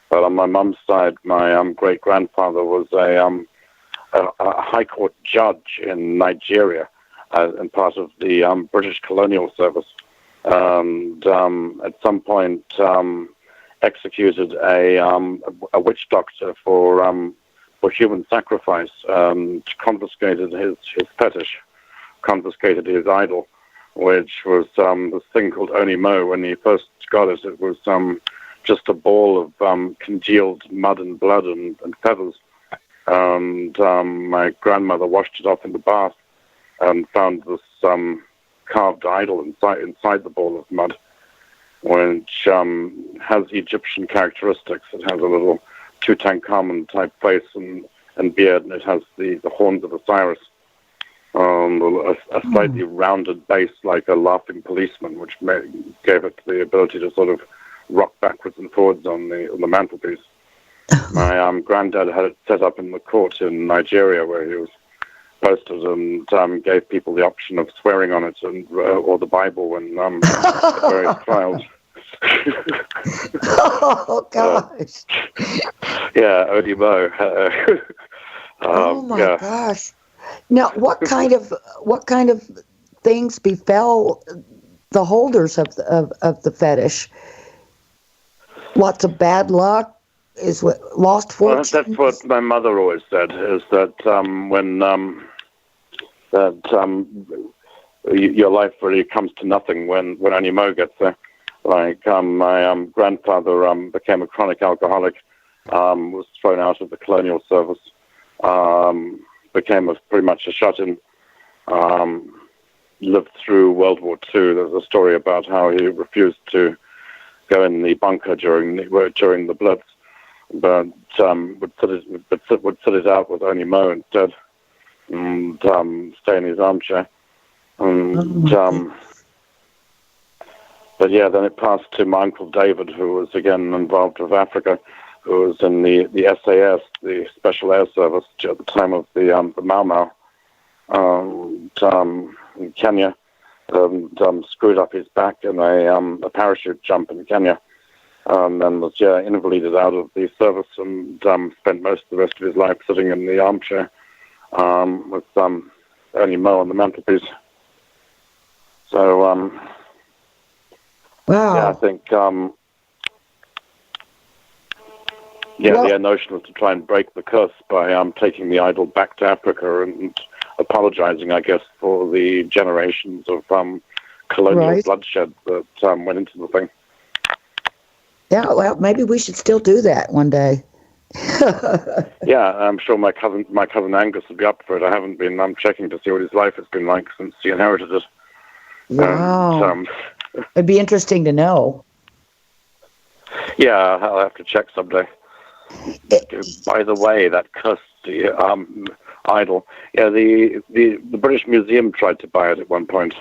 Speaker 2: but on my mum's side, my great-grandfather was a high court judge in Nigeria and part of the British colonial service, and at some point executed a witch doctor for human sacrifice, confiscated his fetish, confiscated his idol, which was this thing called Onimo. When he first got it, it was just a ball of congealed mud and blood and feathers. And my grandmother washed it off in the bath and found this carved idol inside the ball of mud, which has Egyptian characteristics. It has a little Tutankhamun-type face and beard, and it has the horns of Osiris. A slightly rounded base like a laughing policeman, which gave it the ability to sort of rock backwards and forwards on the mantelpiece. My granddad had it set up in the court in Nigeria where he was posted and gave people the option of swearing on it and or the Bible when various trials.
Speaker 1: Oh gosh!
Speaker 2: Yeah, Onimo.
Speaker 1: Oh my gosh! Now, what kind of things befell the holders of the fetish. Lots of bad luck, is what lost fortune.
Speaker 2: That's what my mother always said. Is that your life really comes to nothing when only Mo gets there. Like my grandfather became a chronic alcoholic, was thrown out of the colonial service, became pretty much a shut-in. Lived through World War II. There's a story about how he refused to go in the bunker during the Blitz, but would sit it out with only Mo instead, and stay in his armchair. And but yeah, then it passed to my uncle David, who was again involved with Africa, who was in the SAS, the Special Air Service, at the time of the Mau Mau, in Kenya, and screwed up his back in a parachute jump in Kenya, and then was invalided out of the service, and spent most of the rest of his life sitting in the armchair with only Mo on the mantelpiece. So,
Speaker 1: wow.
Speaker 2: Yeah, I think, the notion was to try and break the curse by taking the idol back to Africa and apologizing, I guess, for the generations of colonial bloodshed that went into the thing.
Speaker 1: Yeah, well, maybe we should still do that one day.
Speaker 2: Yeah, I'm sure my cousin Angus would be up for it. I haven't been checking to see what his life has been like since he inherited it.
Speaker 1: Wow.
Speaker 2: And,
Speaker 1: it'd be interesting to know.
Speaker 2: Yeah, I'll have to check someday. By the way, that cursed idol. Yeah, the British Museum tried to buy it at one point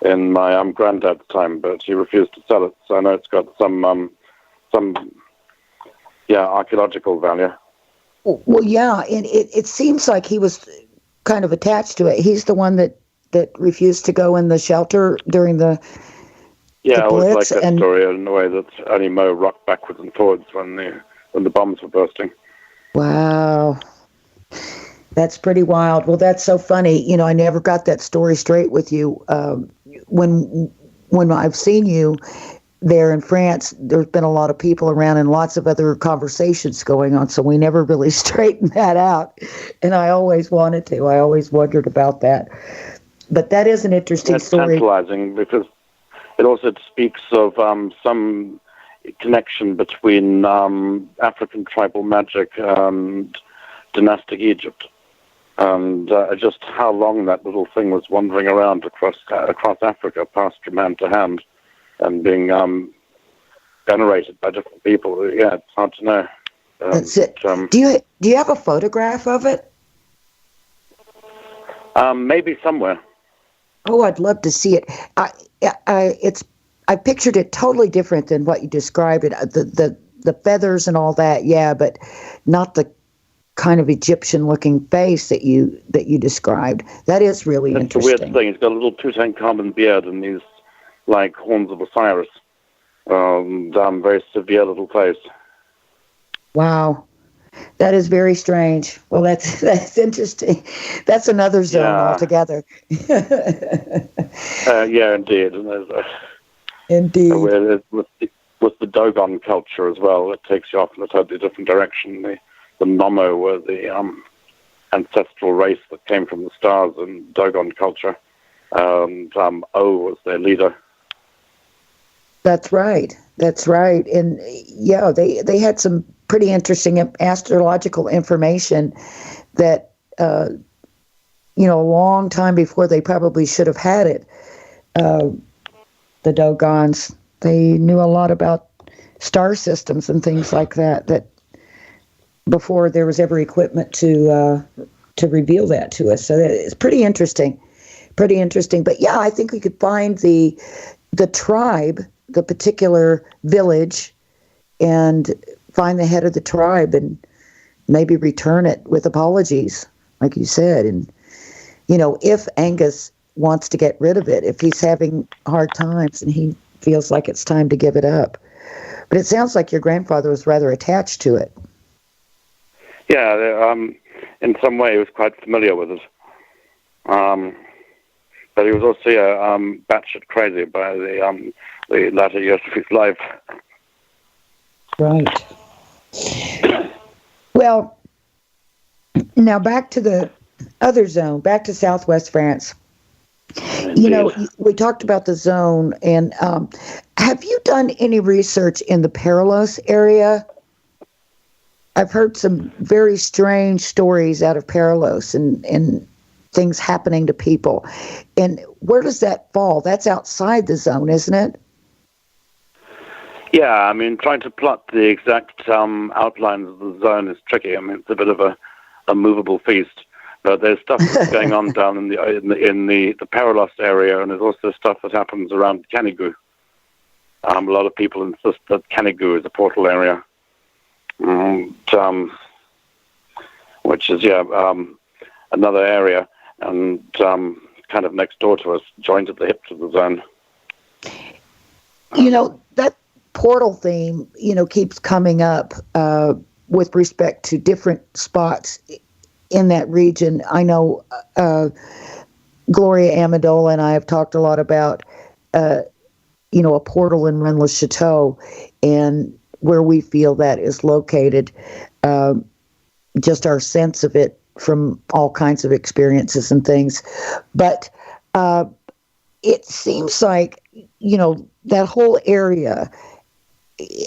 Speaker 2: in my granddad's time, but he refused to sell it. So I know it's got some archaeological value.
Speaker 1: Well, yeah, and it seems like he was kind of attached to it. He's the one that refused to go in the shelter during the
Speaker 2: I always like that story in the way that only Mo rocked backwards and forwards when the bombs were bursting.
Speaker 1: Wow. That's pretty wild. Well, that's so funny. You know, I never got that story straight with you. When I've seen you there in France, there's been a lot of people around and lots of other conversations going on, so we never really straightened that out. And I always wanted to. I always wondered about that. But that is an interesting story.
Speaker 2: It's tantalizing because it also speaks of some connection between African tribal magic and dynastic Egypt, and just how long that little thing was wandering around across Africa, passed from hand to hand, and being venerated by different people. Yeah, it's hard to know.
Speaker 1: That's it. Do you have a photograph of it?
Speaker 2: Maybe somewhere.
Speaker 1: Oh, I'd love to see it. I pictured it totally different than what you described it. The feathers and all that, yeah, but not the kind of Egyptian-looking face that you described. That is really interesting.
Speaker 2: It's a weird thing. He's got a little Tutankhamun beard and these like horns of Osiris. Very severe little face.
Speaker 1: Wow. That is very strange. Well, that's interesting. That's another zone altogether.
Speaker 2: Yeah, indeed.
Speaker 1: Indeed.
Speaker 2: With the Dogon culture as well, it takes you off in a totally different direction. The Nomo were the ancestral race that came from the stars in Dogon culture. And O was their leader.
Speaker 1: That's right. And yeah, they had some pretty interesting astrological information that, a long time before they probably should have had it. The Dogons, they knew a lot about star systems and things like that before there was ever equipment to reveal that to us. So it's pretty interesting. But yeah, I think we could find the tribe, the particular village, and find the head of the tribe and maybe return it with apologies, like you said. And, if Angus wants to get rid of it, if he's having hard times and he feels like it's time to give it up. But it sounds like your grandfather was rather attached to it. Yeah,
Speaker 2: in some way he was quite familiar with it. But But he was also batshit crazy by the latter years of his life.
Speaker 1: Right. Well, now back to the other zone, back to Southwest France.
Speaker 2: Indeed.
Speaker 1: You know, we talked about the zone, and have you done any research in the Perilous area? I've heard some very strange stories out of Perilous and things happening to people. And where does that fall? That's outside the zone, isn't it?
Speaker 2: Yeah, I mean, trying to plot the exact outlines of the zone is tricky. I mean, it's a bit of a movable feast. But there's stuff that's going on down in the Perilous area, and there's also stuff that happens around Canigou. A lot of people insist that Canigou is a portal area, which is another area, and kind of next door to us, joined at the hip to the zone.
Speaker 1: You know, that portal theme, keeps coming up with respect to different spots in that region. I know Gloria Amendola and I have talked a lot about, a portal in Rennes-le-Chateau and where we feel that is located, just our sense of it from all kinds of experiences and things. But it seems like, that whole area,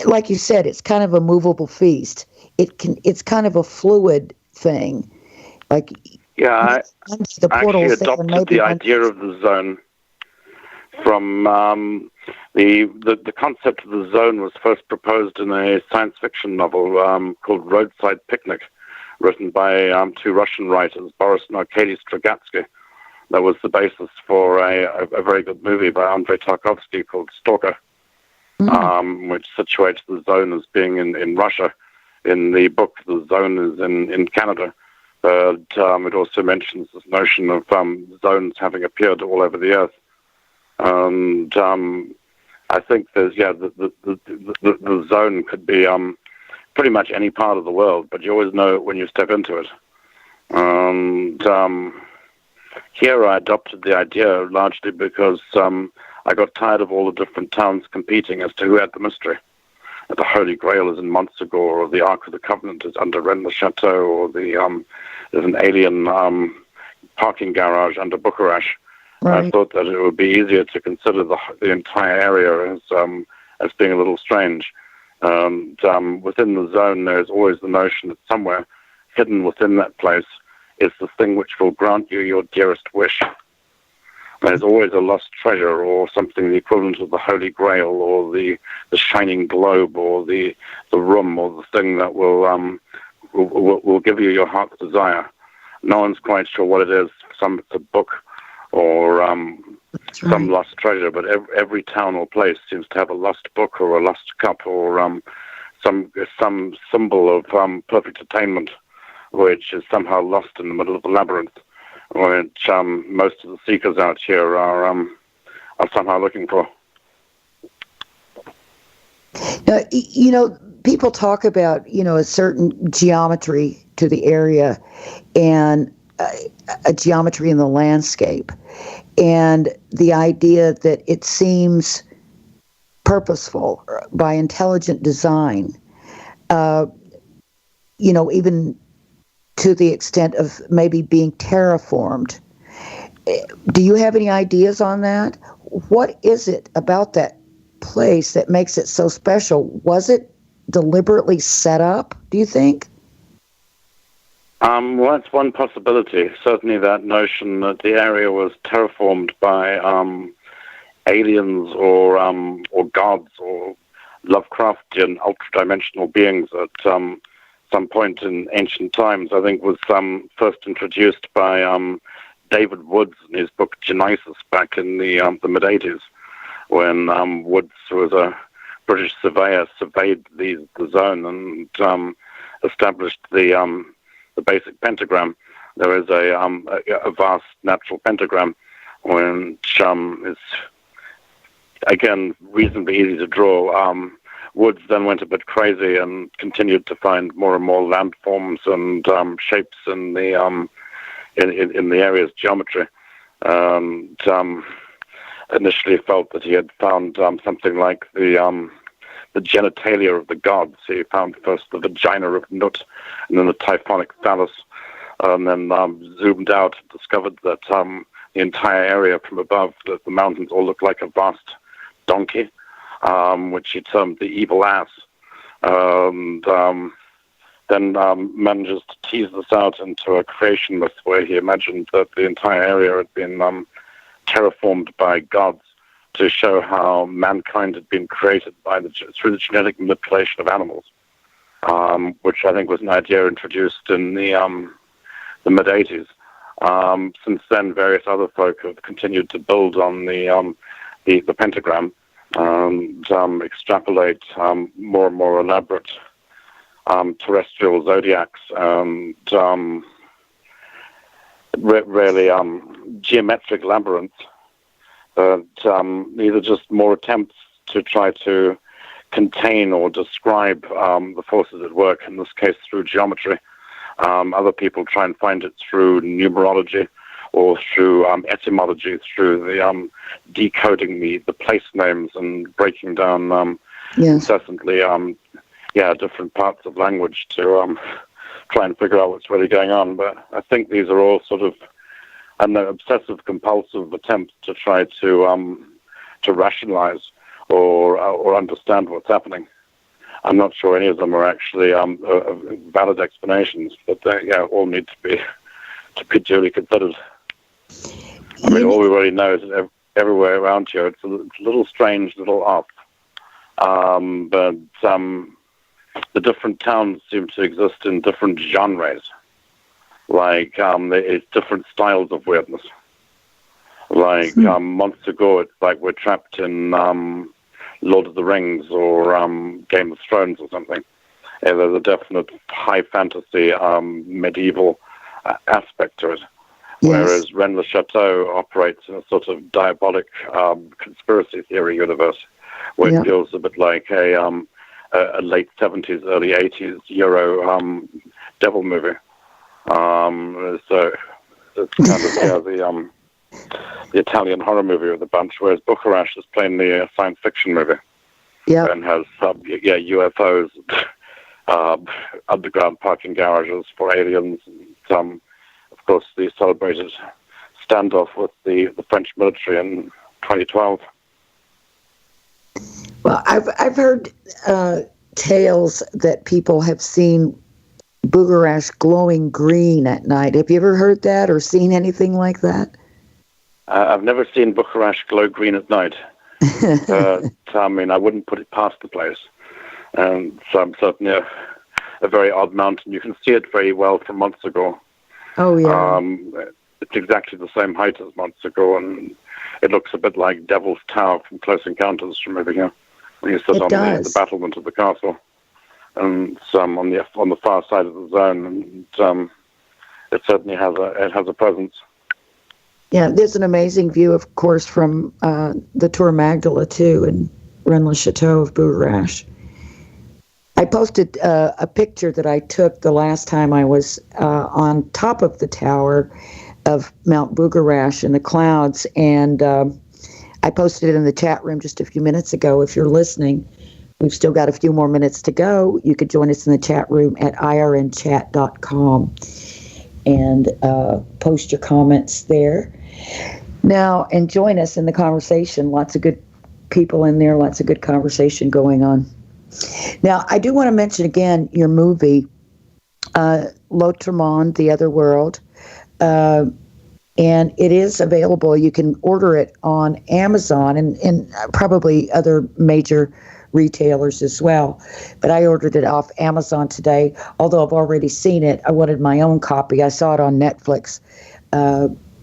Speaker 1: like you said, it's kind of a movable feast. It's kind of a fluid thing. Like,
Speaker 2: yeah, I actually adopted the idea of the zone from the concept of the zone was first proposed in a science fiction novel called Roadside Picnic, written by two Russian writers, Boris and Arkady Strugatsky. That was the basis for a very good movie by Andrei Tarkovsky called Stalker, which situates the zone as being in Russia. In the book, the zone is in Canada. But it also mentions this notion of zones having appeared all over the earth. And I think there's, the zone could be pretty much any part of the world, but you always know it when you step into it. And here I adopted the idea largely because I got tired of all the different towns competing as to who had the mystery. The Holy Grail is in Montsegur, or the Ark of the Covenant is under Rennes-le-Chateau, or there's an alien parking garage under Bucharest. Right. I thought that it would be easier to consider the entire area as being a little strange. And within the zone, there's always the notion that somewhere hidden within that place is the thing which will grant you your dearest wish. There's always a lost treasure or something the equivalent of the Holy Grail or the shining globe or the room or the thing that will give you your heart's desire. No one's quite sure what it is. Some it's a book or some lost treasure, but every town or place seems to have a lost book or a lost cup or some symbol of perfect attainment, which is somehow lost in the middle of the labyrinth, which most of the seekers out here are somehow looking for.
Speaker 1: People talk about, a certain geometry to the area and a geometry in the landscape, and the idea that it seems purposeful by intelligent design, even to the extent of maybe being terraformed. Do you have any ideas on that? What is it about that place that makes it so special? Was it deliberately set up, do you think?
Speaker 2: Well, that's one possibility. Certainly that notion that the area was terraformed by aliens or gods or Lovecraftian ultra-dimensional beings at some point in ancient times, I think was first introduced by David Woods in his book Genesis back in the mid-'80s, when Woods, who was a British surveyor, surveyed the zone and established the basic pentagram. There is a vast natural pentagram, which is, again, reasonably easy to draw. Woods then went a bit crazy and continued to find more and more landforms and shapes in the area's geometry. and initially felt that he had found something like the genitalia of the gods. He found first the vagina of Nut, and then the typhonic phallus, and then zoomed out and discovered that the entire area from above, the mountains all looked like a vast donkey, which he termed the evil ass. And then manages to tease this out into a creation myth where he imagined that the entire area had been terraformed by gods to show how mankind had been created through the genetic manipulation of animals, which I think was an idea introduced in the mid-'80s. Since then, various other folk have continued to build on the pentagram and extrapolate more and more elaborate terrestrial zodiacs and really geometric labyrinths. These are just more attempts to try to contain or describe the forces at work, in this case through geometry. Other people try and find it through numerology or through etymology, through the decoding the place names and breaking down incessantly different parts of language to try and figure out what's really going on. But I think these are all sort of an obsessive-compulsive attempts to try to rationalize or understand what's happening. I'm not sure any of them are actually valid explanations, but they all need to be duly considered. I mean, all we really know is that everywhere around here it's a little strange, a little off. But the different towns seem to exist in different genres. Like, it's different styles of weirdness. Like, Montsegur, it's like we're trapped in Lord of the Rings or Game of Thrones or something. There's a definite high fantasy, medieval aspect to it. Yes. Whereas Rennes le Chateau operates in a sort of diabolic conspiracy theory universe, where it feels a bit like a late 70s, early 80s Euro devil movie. So it's kind of the Italian horror movie of the bunch, whereas Bucharest is plainly a science fiction movie. Yeah, and has UFOs, underground parking garages for aliens, and of course the celebrated standoff with the French military in 2012.
Speaker 1: Well, I've heard tales that people have seen Bucharest glowing green at night. Have you ever heard that or seen anything like that?
Speaker 2: I've never seen Bucharest glow green at night. I mean, I wouldn't put it past the place. And so certainly a very odd mountain. You can see it very well from Montsegur. Oh, yeah. It's exactly the same height as Montsegur, and it looks a bit like Devil's Tower from Close Encounters from over here. When you sit on the battlement of the castle, and on the far side of the zone, and it certainly has a presence.
Speaker 1: Yeah, there's an amazing view, of course, from the Tour Magdala, too, in Rennes le Chateau of Bucharest. I posted a picture that I took the last time I was on top of the tower of Mount Bucharest in the clouds, and I posted it in the chat room just a few minutes ago. If you're listening, we've still got a few more minutes to go. You could join us in the chat room at irnchat.com and post your comments there. Now, and join us in the conversation. Lots of good people in there, lots of good conversation going on. Now, I do want to mention again your movie, L'Autre Monde, The Other World, and it is available. You can order it on Amazon and probably other major retailers as well. But I ordered it off Amazon today. Although I've already seen it, I wanted my own copy. I saw it on Netflix,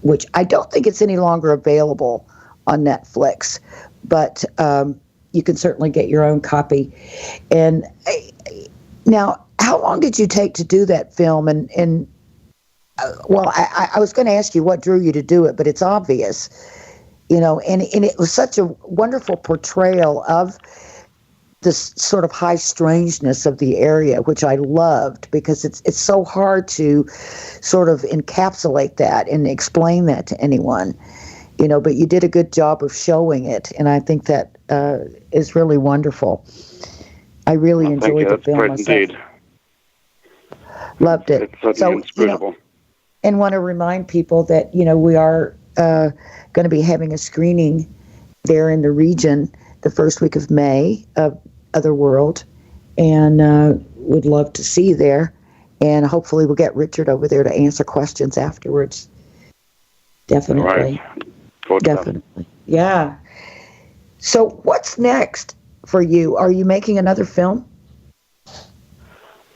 Speaker 1: which I don't think it's any longer available on Netflix. But you can certainly get your own copy. And now, how long did you take to do that film? And I was going to ask you what drew you to do it, but it's obvious, and it was such a wonderful portrayal of this sort of high strangeness of the area, which I loved, because it's so hard to sort of encapsulate that and explain that to anyone, but you did a good job of showing it, and I think that is really wonderful. I really enjoyed the film myself. Indeed. Loved it.
Speaker 2: It's certainly inscrutable.
Speaker 1: And want to remind people that, we are going to be having a screening there in the region the first week of May of Otherworld, and would love to see you there. And hopefully we'll get Richard over there to answer questions afterwards. Definitely.
Speaker 2: Right.
Speaker 1: Definitely. Yeah. So what's next for you? Are you making another film?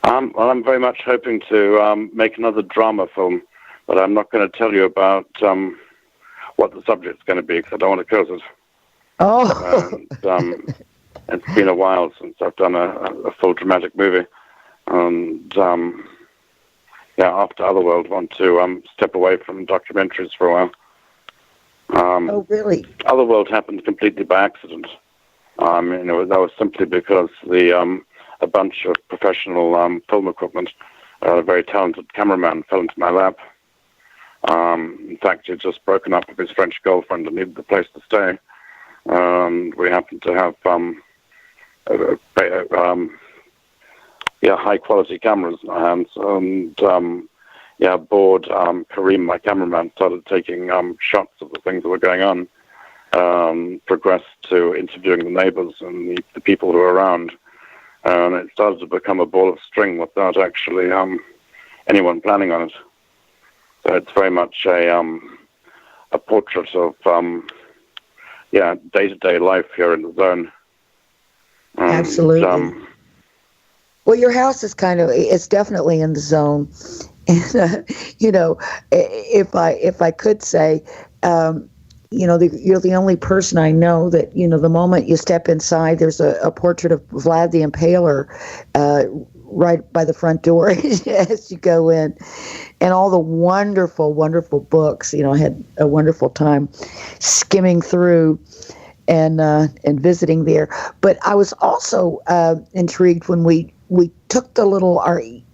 Speaker 2: Well, I'm very much hoping to make another drama film, but I'm not going to tell you about what the subject's going to be, because I don't want to curse it.
Speaker 1: Oh.
Speaker 2: And, it's been a while since I've done a full dramatic movie. And, after Otherworld, want to step away from documentaries for a while.
Speaker 1: Oh, really?
Speaker 2: Otherworld happened completely by accident. That was simply because a bunch of professional film equipment, a very talented cameraman fell into my lap. In fact, he'd just broken up with his French girlfriend and needed a place to stay. And we happened to have high-quality cameras in our hands. And, bored Kareem, my cameraman, started taking shots of the things that were going on, progressed to interviewing the neighbors and the people who were around. And it started to become a ball of string without actually anyone planning on it. So it's very much a portrait of day-to-day life here in the zone.
Speaker 1: Absolutely. Well, your house is it's definitely in the zone. And, if I could say, you're the only person I know that, the moment you step inside, there's a portrait of Vlad the Impaler right by the front door as you go in. And all the wonderful, wonderful books. I had a wonderful time skimming through and visiting there. But I was also intrigued when we took the little,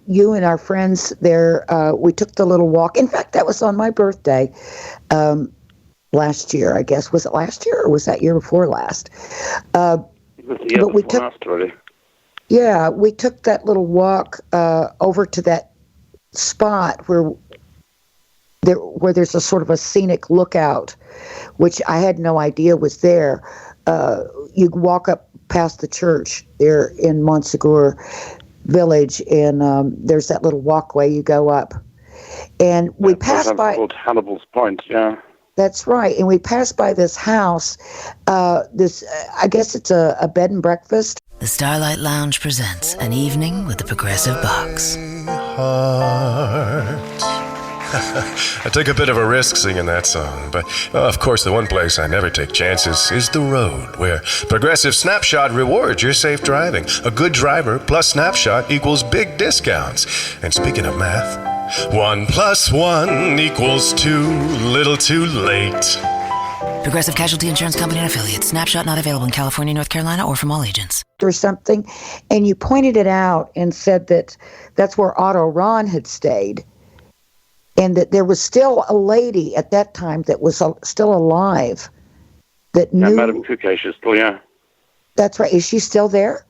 Speaker 1: you and our friends there, we took the little walk. In fact, that was on my birthday last year, I guess. Was it last year or was that year before last?
Speaker 2: Last already.
Speaker 1: Yeah, we took that little walk over to that spot where there's a sort of a scenic lookout, which I had no idea was there. You walk up past the church there in Montsegur village, and there's that little walkway you go up. And we passed by...
Speaker 2: called Hannibal's Point, yeah.
Speaker 1: That's right. And we passed by this house. I guess it's a bed and breakfast.
Speaker 5: The Starlight Lounge presents An Evening with the Progressive Box.
Speaker 6: I took a bit of a risk singing that song, but of course the one place I never take chances is the road, where Progressive Snapshot rewards your safe driving. A good driver plus Snapshot equals big discounts. And speaking of math, 1 + 1 = 2, little too late.
Speaker 5: Progressive Casualty Insurance Company and Affiliates. Snapshot not available in California, North Carolina, or from all agents.
Speaker 1: Or something, and you pointed it out and said that that's where Otto Rahn had stayed, and that there was still a lady at that time that was still alive that knew...
Speaker 2: Madame Kukesh is still here.
Speaker 1: That's right. Is she still there?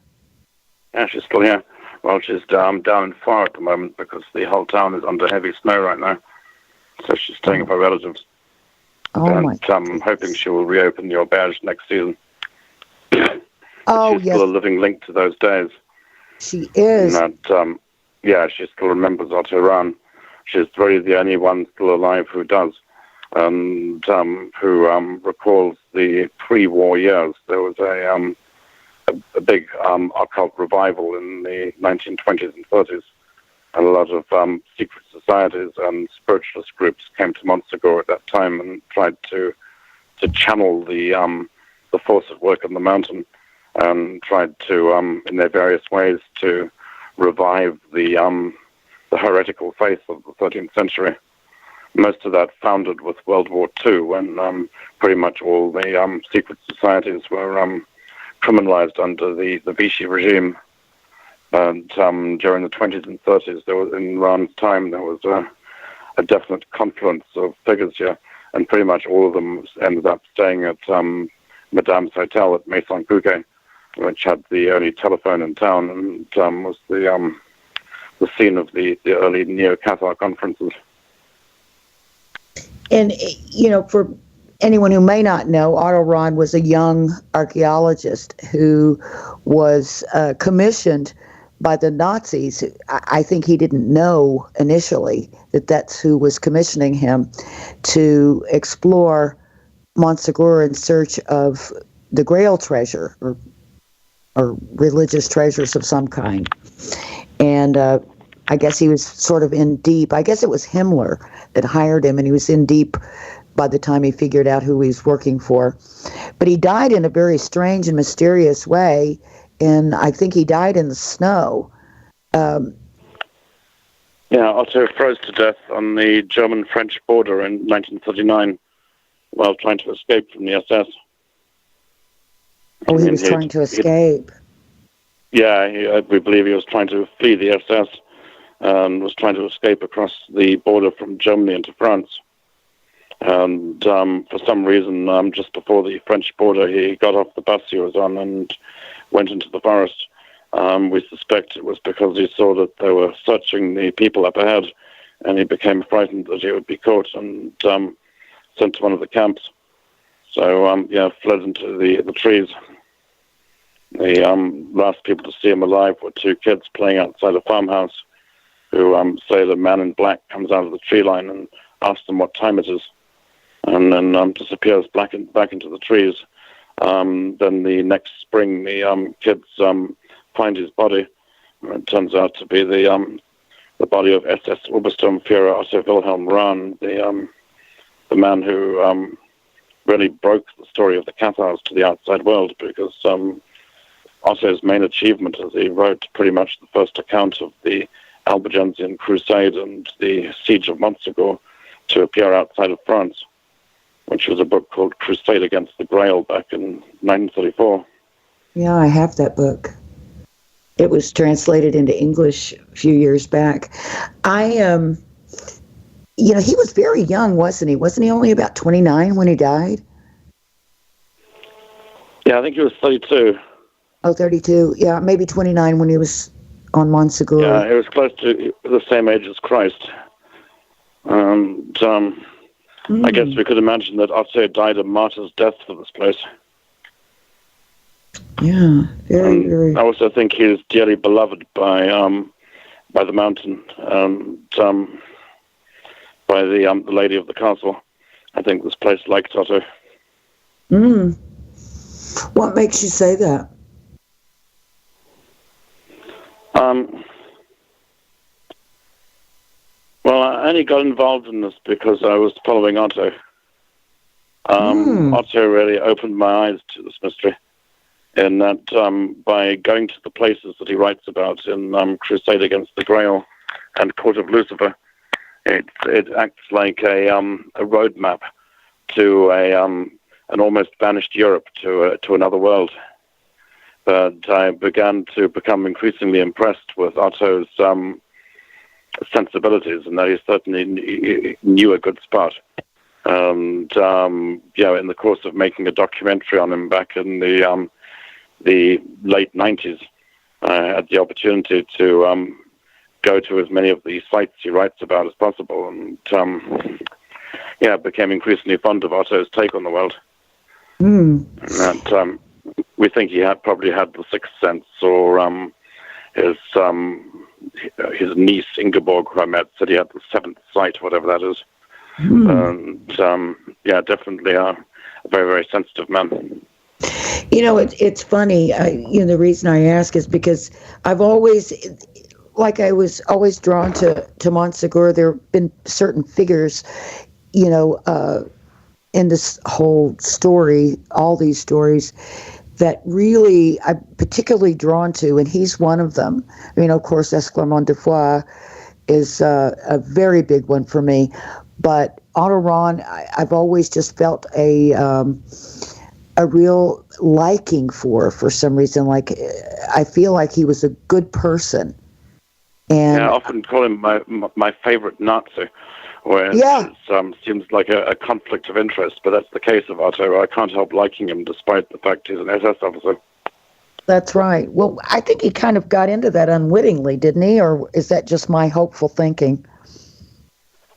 Speaker 2: Yeah, she's still here. Well, she's down in Far at the moment because the whole town is under heavy snow right now. So she's staying with her relatives. I'm hoping she will reopen the auberge next season. She's still a living link to those days.
Speaker 1: She is.
Speaker 2: And she still remembers Otto Rahn. She's really the only one still alive who does, and who recalls the pre-war years. There was a big occult revival in the 1920s and 30s. And a lot of secret societies and spiritualist groups came to Montsegur at that time and tried to channel the force at work on the mountain, and tried to, in their various ways, to revive the heretical faith of the 13th century. Most of that founded with World War II, when pretty much all the secret societies were criminalized under the Vichy regime. And during the 20s and 30s, in Rahn's time, there was a definite confluence of figures here, and pretty much all of them ended up staying at Madame's Hotel at Maison Fouquet, which had the only telephone in town, and was the scene of the early Neo-Cathar conferences.
Speaker 1: And, for anyone who may not know, Otto Rahn was a young archaeologist who was commissioned by the Nazis. I think he didn't know initially that that's who was commissioning him to explore Montsegur in search of the Grail treasure or religious treasures of some kind. And I guess he was sort of in deep. I guess it was Himmler that hired him, and he was in deep by the time he figured out who he was working for. But he died in a very strange and mysterious way, and I think he died in the snow.
Speaker 2: Otto froze to death on the German-French border in 1939 while trying to escape from the SS.
Speaker 1: Oh, he was trying to escape.
Speaker 2: We believe he was trying to flee the SS and was trying to escape across the border from Germany into France. And for some reason, just before the French border, he got off the bus he was on and went into the forest. We suspect it was because he saw that they were searching the people up ahead, and he became frightened that he would be caught and sent to one of the camps. So, fled into the trees. The last people to see him alive were two kids playing outside a farmhouse who say the man in black comes out of the tree line and asks them what time it is, and then disappears back into the trees. Then the next spring, the kids find his body. It turns out to be the body of SS Obersturmführer Otto Wilhelm Rahn, the man who really broke the story of the Cathars to the outside world, because Otto's main achievement is he wrote pretty much the first account of the Albigensian Crusade and the Siege of Montsegur to appear outside of France, which was a book called Crusade Against the Grail back in 1934.
Speaker 1: Yeah, I have that book. It was translated into English a few years back. He was very young, wasn't he? Wasn't he only about 29 when he died?
Speaker 2: Yeah, I think he was 32.
Speaker 1: Oh, 32. Yeah, maybe 29 when he was on Montsegur.
Speaker 2: Yeah, he was close to the same age as Christ. And I guess we could imagine that Otto died a martyr's death for this place.
Speaker 1: Yeah, very.
Speaker 2: I also think he is dearly beloved by the mountain and by the lady of the castle. I think this place liked Otto.
Speaker 1: What makes you say that?
Speaker 2: Well, I only got involved in this because I was following Otto. Otto really opened my eyes to this mystery, in that by going to the places that he writes about in Crusade Against the Grail and Court of Lucifer, it acts like a roadmap to an almost vanished Europe, to another world. But I began to become increasingly impressed with Otto's sensibilities, and that he certainly knew a good spot. And in the course of making a documentary on him back in the late 90s, I had the opportunity to go to as many of the sites he writes about as possible, and became increasingly fond of Otto's take on the world. And that, we think he probably had the sixth sense, or his niece Ingeborg, who I met, said he had the seventh sight, whatever that is. And definitely a very, very sensitive man.
Speaker 1: It's funny. The reason I ask is because I've always, I was always drawn to Montsegur. There have been certain figures, in this whole story, all these stories, that really I'm particularly drawn to, and he's one of them. Of course, Esclarmonde de Foix is a very big one for me. But Otto Rahn, I've always just felt a a real liking for some reason. Like, I feel like he was a good person. And
Speaker 2: I often call him my favorite Nazi, where it seems like a conflict of interest, but that's the case of Otto. I can't help liking him despite the fact he's an SS officer.
Speaker 1: That's right. Well, I think he kind of got into that unwittingly, didn't he? Or is that just my hopeful thinking?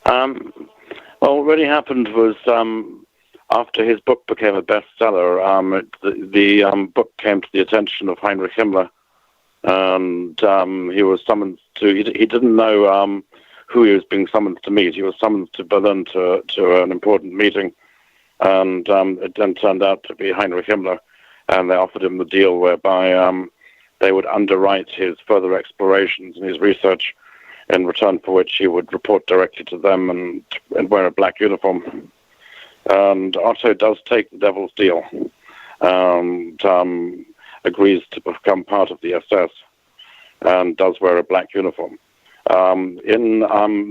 Speaker 2: Well, what really happened was after his book became a bestseller, the book came to the attention of Heinrich Himmler, and he was summoned to. He didn't know who he was being summoned to meet. He was summoned to Berlin to an important meeting, and it then turned out to be Heinrich Himmler, and they offered him the deal whereby they would underwrite his further explorations and his research, in return for which he would report directly to them and wear a black uniform. And Otto does take the devil's deal and agrees to become part of the SS and does wear a black uniform. In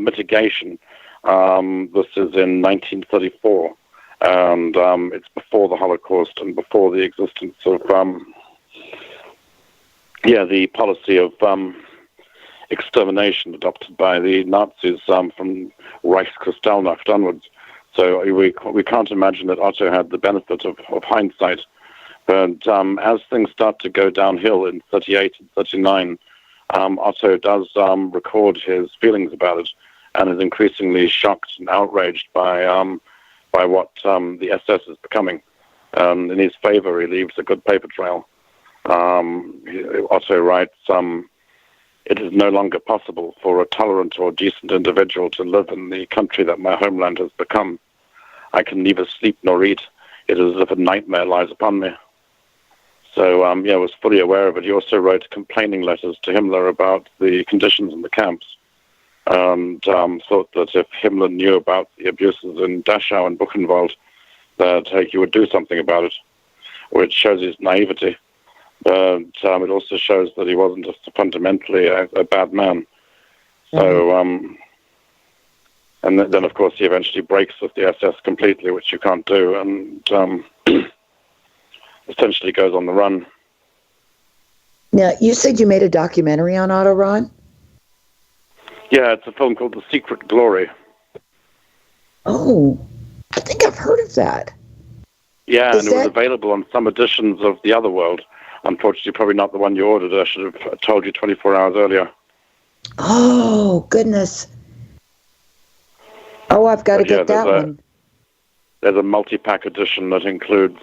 Speaker 2: mitigation, this is in 1934, and it's before the Holocaust and before the existence of the policy of extermination adopted by the Nazis from Reichskristallnacht onwards. So we can't imagine that Otto had the benefit of hindsight. But as things start to go downhill in 38 and 39, Otto does record his feelings about it and is increasingly shocked and outraged by what the SS is becoming. In his favor, he leaves a good paper trail. Otto writes, "It is no longer possible for a tolerant or decent individual to live in the country that my homeland has become. I can neither sleep nor eat. It is as if a nightmare lies upon me." So, I was fully aware of it. He also wrote complaining letters to Himmler about the conditions in the camps, and thought that if Himmler knew about the abuses in Dachau and Buchenwald, that he would do something about it, which shows his naivety. But it also shows that he wasn't just fundamentally a bad man. So, and then, of course, he eventually breaks with the SS completely, which you can't do, and essentially goes on the run.
Speaker 1: Now, you said you made a documentary on Otto Rahn?
Speaker 2: Yeah, it's a film called The Secret Glory.
Speaker 1: Oh, I think I've heard of that.
Speaker 2: Yeah, and it was available on some editions of The Other World. Unfortunately, probably not the one you ordered. I should have told you 24 hours earlier.
Speaker 1: Oh, goodness. Oh, I've got to get that one.
Speaker 2: There's a multi-pack edition that includes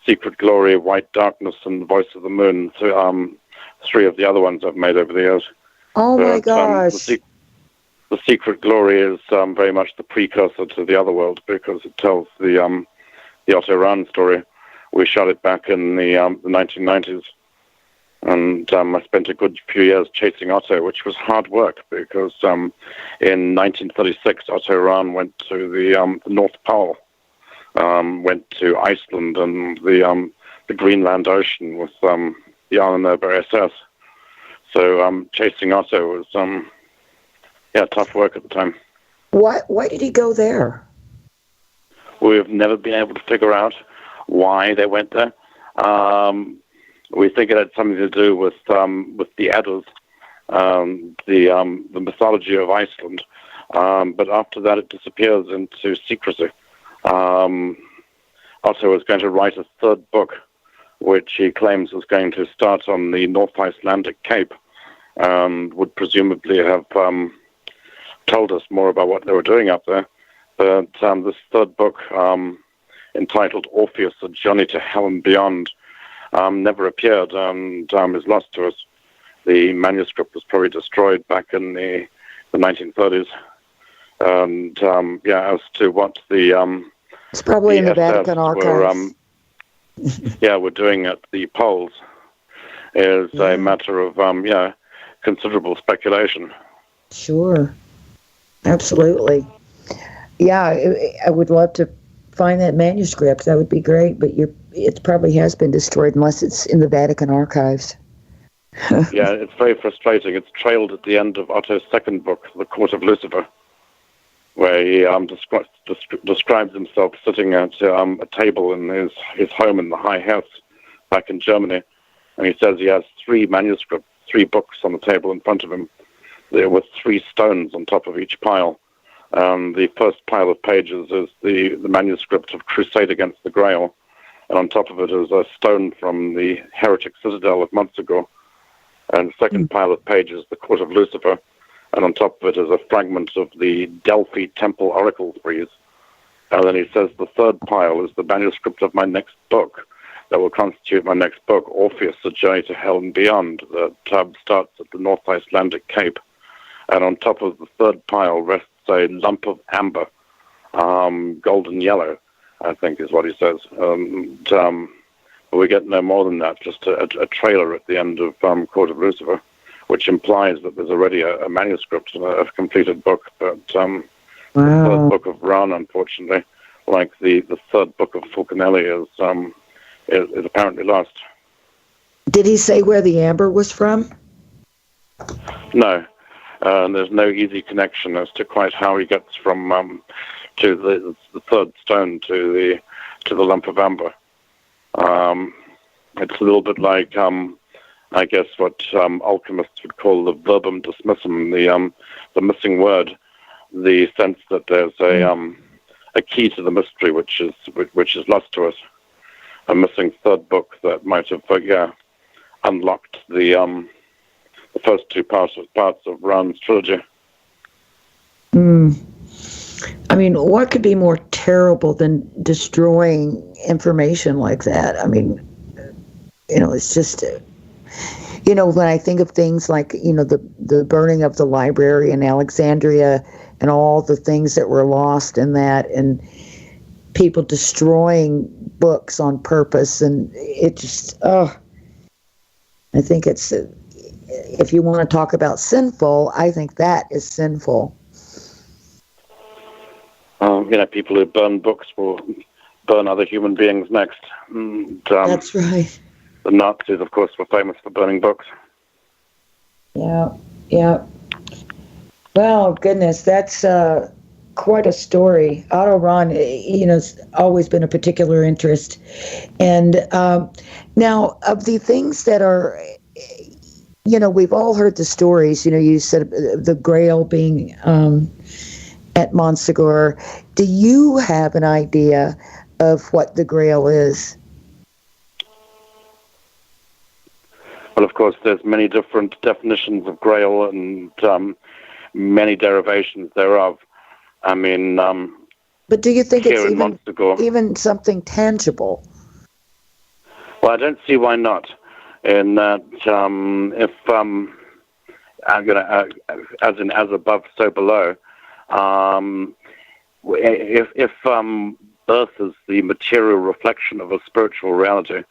Speaker 2: Secret Glory, White Darkness, and Voice of the Moon. So, 3 of the other ones I've made over the years.
Speaker 1: Oh, my gosh.
Speaker 2: The Secret Glory is very much the precursor to The Other World because it tells the Otto Rahn story. We shot it back in the 1990s, and I spent a good few years chasing Otto, which was hard work because in 1936 Otto Rahn went to the North Pole, went to Iceland and the Greenland Ocean with the Ahnenerbe SS. So chasing Otto was tough work at the time.
Speaker 1: Why did he go there?
Speaker 2: We've never been able to figure out why they went there. We think it had something to do with the Eddas, the mythology of Iceland. But after that, it disappears into secrecy. Otto was going to write a 3rd book, which he claims was going to start on the North Icelandic Cape, and would presumably have told us more about what they were doing up there. But this 3rd book, entitled Orpheus, A Journey to Hell and Beyond, never appeared and is lost to us. The manuscript was probably destroyed back in the 1930s. And, as to what
Speaker 1: it's probably in the Vatican archives.
Speaker 2: We're doing at the polls is a matter of, considerable speculation.
Speaker 1: Sure. Absolutely. Yeah, I would love to find that manuscript. That would be great, but it probably has been destroyed unless it's in the Vatican archives.
Speaker 2: Yeah, it's very frustrating. It's trailed at the end of Otto's 2nd book, The Court of Lucifer, where he describes himself sitting at a table in his home in the High House back in Germany. And he says he has 3 manuscripts, 3 books on the table in front of him. There were 3 stones on top of each pile. The first pile of pages is the manuscript of Crusade Against the Grail. And on top of it is a stone from the heretic citadel of Montsegur. And the second pile of pages, the Court of Lucifer. And on top of it is a fragment of the Delphi Temple Oracle frieze. And then he says the third pile is the manuscript of my next book that will constitute my next book, Orpheus, A Journey to Hell and Beyond, that starts at the North Icelandic Cape. And on top of the third pile rests a lump of amber, golden yellow, I think is what he says. But we get no more than that, just a trailer at the end of Court of Lucifer, which implies that there's already a manuscript and a completed book. But the third book of Rahn, unfortunately, like the third book of Fulcanelli, is apparently lost.
Speaker 1: Did he say where the amber was from?
Speaker 2: No. There's no easy connection as to quite how he gets from to the third stone to the lump of amber. It's a little bit like I guess what alchemists would call the verbum dismissum, the missing word, the sense that there's a key to the mystery which is lost to us, a missing third book that might have unlocked the first 2 parts of Rahn's trilogy.
Speaker 1: I mean, what could be more terrible than destroying information like that? I mean, it's just, when I think of things like, the burning of the library in Alexandria and all the things that were lost in that, and people destroying books on purpose, and it just, I think it's, if you want to talk about sinful, I think that is sinful.
Speaker 2: People who burn books will burn other human beings next. And,
Speaker 1: that's right.
Speaker 2: The Nazis, of course, were famous for burning books.
Speaker 1: Yeah. Well, goodness, that's quite a story. Otto Rahn, has always been a particular interest. And now, of the things that are, we've all heard the stories. You said the Grail being at Montsegur. Do you have an idea of what the Grail is?
Speaker 2: Well, of course, there's many different definitions of Grail and many derivations thereof. I mean,
Speaker 1: but do you think it's even something tangible?
Speaker 2: Well, I don't see why not. In that, if I'm going to, as above, so below. If Earth is the material reflection of a spiritual reality,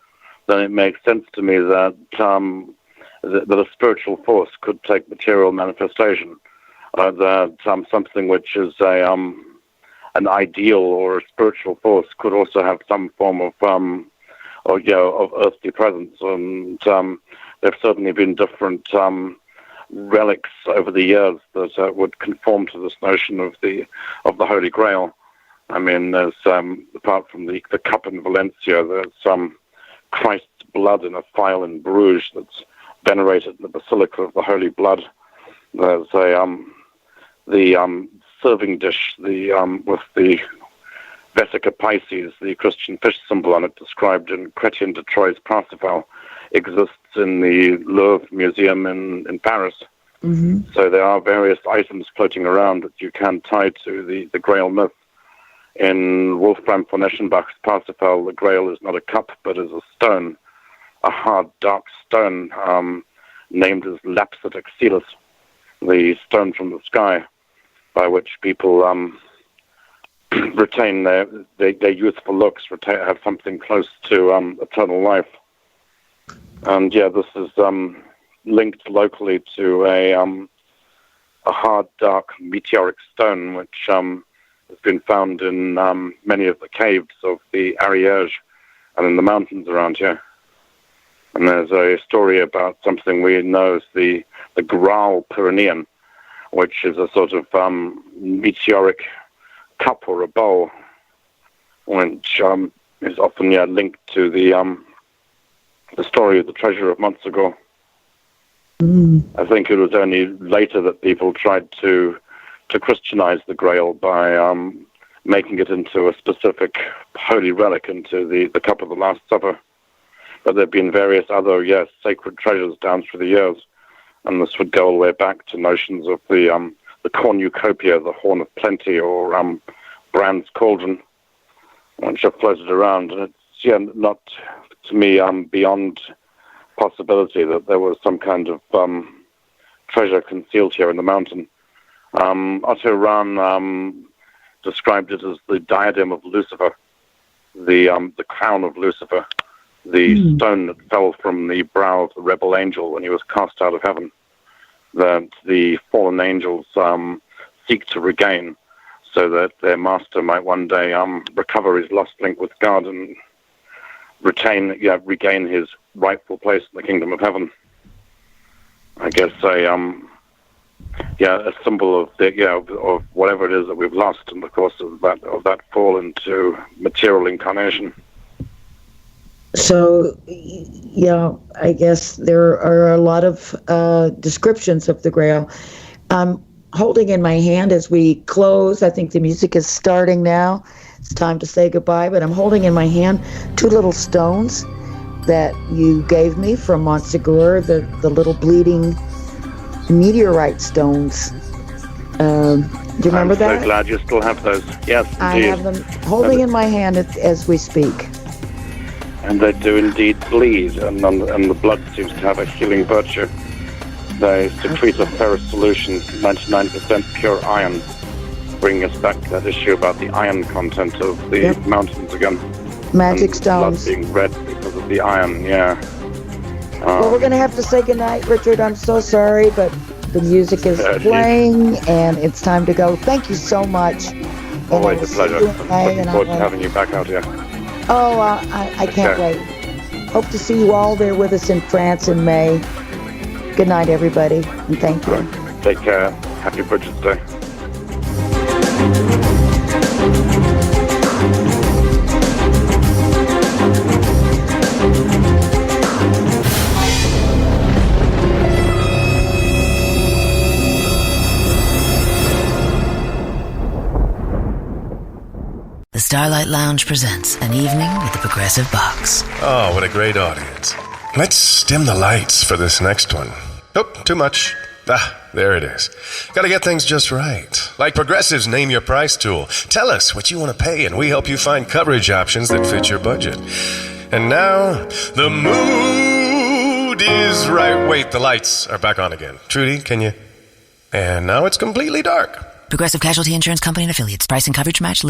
Speaker 2: then it makes sense to me that that a spiritual force could take material manifestation. That something which is an ideal or a spiritual force could also have some form of earthly presence. And there have certainly been different relics over the years that would conform to this notion of the Holy Grail. I mean, there's apart from the cup in Valencia, there's Christ's blood in a phial in Bruges that's venerated in the Basilica of the Holy Blood. There's the serving dish, with the Vesica Pisces, the Christian fish symbol on it, described in Chrétien de Troyes Parsifal, exists in the Louvre Museum in Paris. Mm-hmm. So there are various items floating around that you can tie to the Grail myth. In Wolfram von Eschenbach's Parsifal, the Grail is not a cup, but is a stone, a hard, dark stone, named as Lapsit Exilus, the stone from the sky, by which people retain their youthful looks, have something close to eternal life. And this is linked locally to a hard, dark meteoric stone, which has been found in many of the caves of the Ariège and in the mountains around here. And there's a story about something we know as the Graal Pyrenean, which is a sort of meteoric cup or a bowl, which is often linked to the story of the treasure of Montsegur. I think it was only later that people tried to Christianize the Grail by making it into a specific holy relic, into the cup of the Last Supper. But there have been various other, sacred treasures down through the years, and this would go all the way back to notions of the cornucopia, the horn of plenty, or Brand's cauldron, which have floated around. And it's not, to me, beyond possibility that there was some kind of treasure concealed here in the mountain. Otto Rahn described it as the diadem of Lucifer, the crown of Lucifer, the stone that fell from the brow of the rebel angel when he was cast out of heaven, that the fallen angels seek to regain, so that their master might one day recover his lost link with God and regain his rightful place in the kingdom of heaven. I guess a symbol of of whatever it is that we've lost in the course of that fall into material incarnation.
Speaker 1: So, I guess there are a lot of descriptions of the Grail. I'm holding in my hand as we close. I think the music is starting now. It's time to say goodbye, but I'm holding in my hand 2 little stones that you gave me from Montsegur, the little bleeding meteorite stones. Do you remember that?
Speaker 2: I'm so glad you still have those. Yes, indeed.
Speaker 1: I have them holding in my hand as we speak.
Speaker 2: And they do indeed bleed, and the blood seems to have a healing virtue. They secrete a ferrous solution, 99% pure iron, bringing us back to that issue about the iron content of the mountains again.
Speaker 1: Magic
Speaker 2: and
Speaker 1: stones.
Speaker 2: Blood being red because of the iron,
Speaker 1: Well, we're going to have to say goodnight, Richard. I'm so sorry, but the music is playing, and it's time to go. Thank you so much.
Speaker 2: Always a pleasure. Looking forward to having you back out here.
Speaker 1: Oh, I can't wait. Hope to see you all there with us in France in May. Good night, everybody, and thank you.
Speaker 2: Take care. Happy Bridget's Day.
Speaker 5: The Starlight Lounge presents An Evening with the Progressive Box.
Speaker 6: Oh, what a great audience. Let's dim the lights for this next one. Oh, too much. There it is. Gotta get things just right. Like Progressive's Name Your Price tool. Tell us what you want to pay, and we help you find coverage options that fit your budget. And now, the mood is right. Wait, the lights are back on again. Trudy, can you? And now it's completely dark.
Speaker 5: Progressive Casualty Insurance Company and Affiliates. Price and coverage match.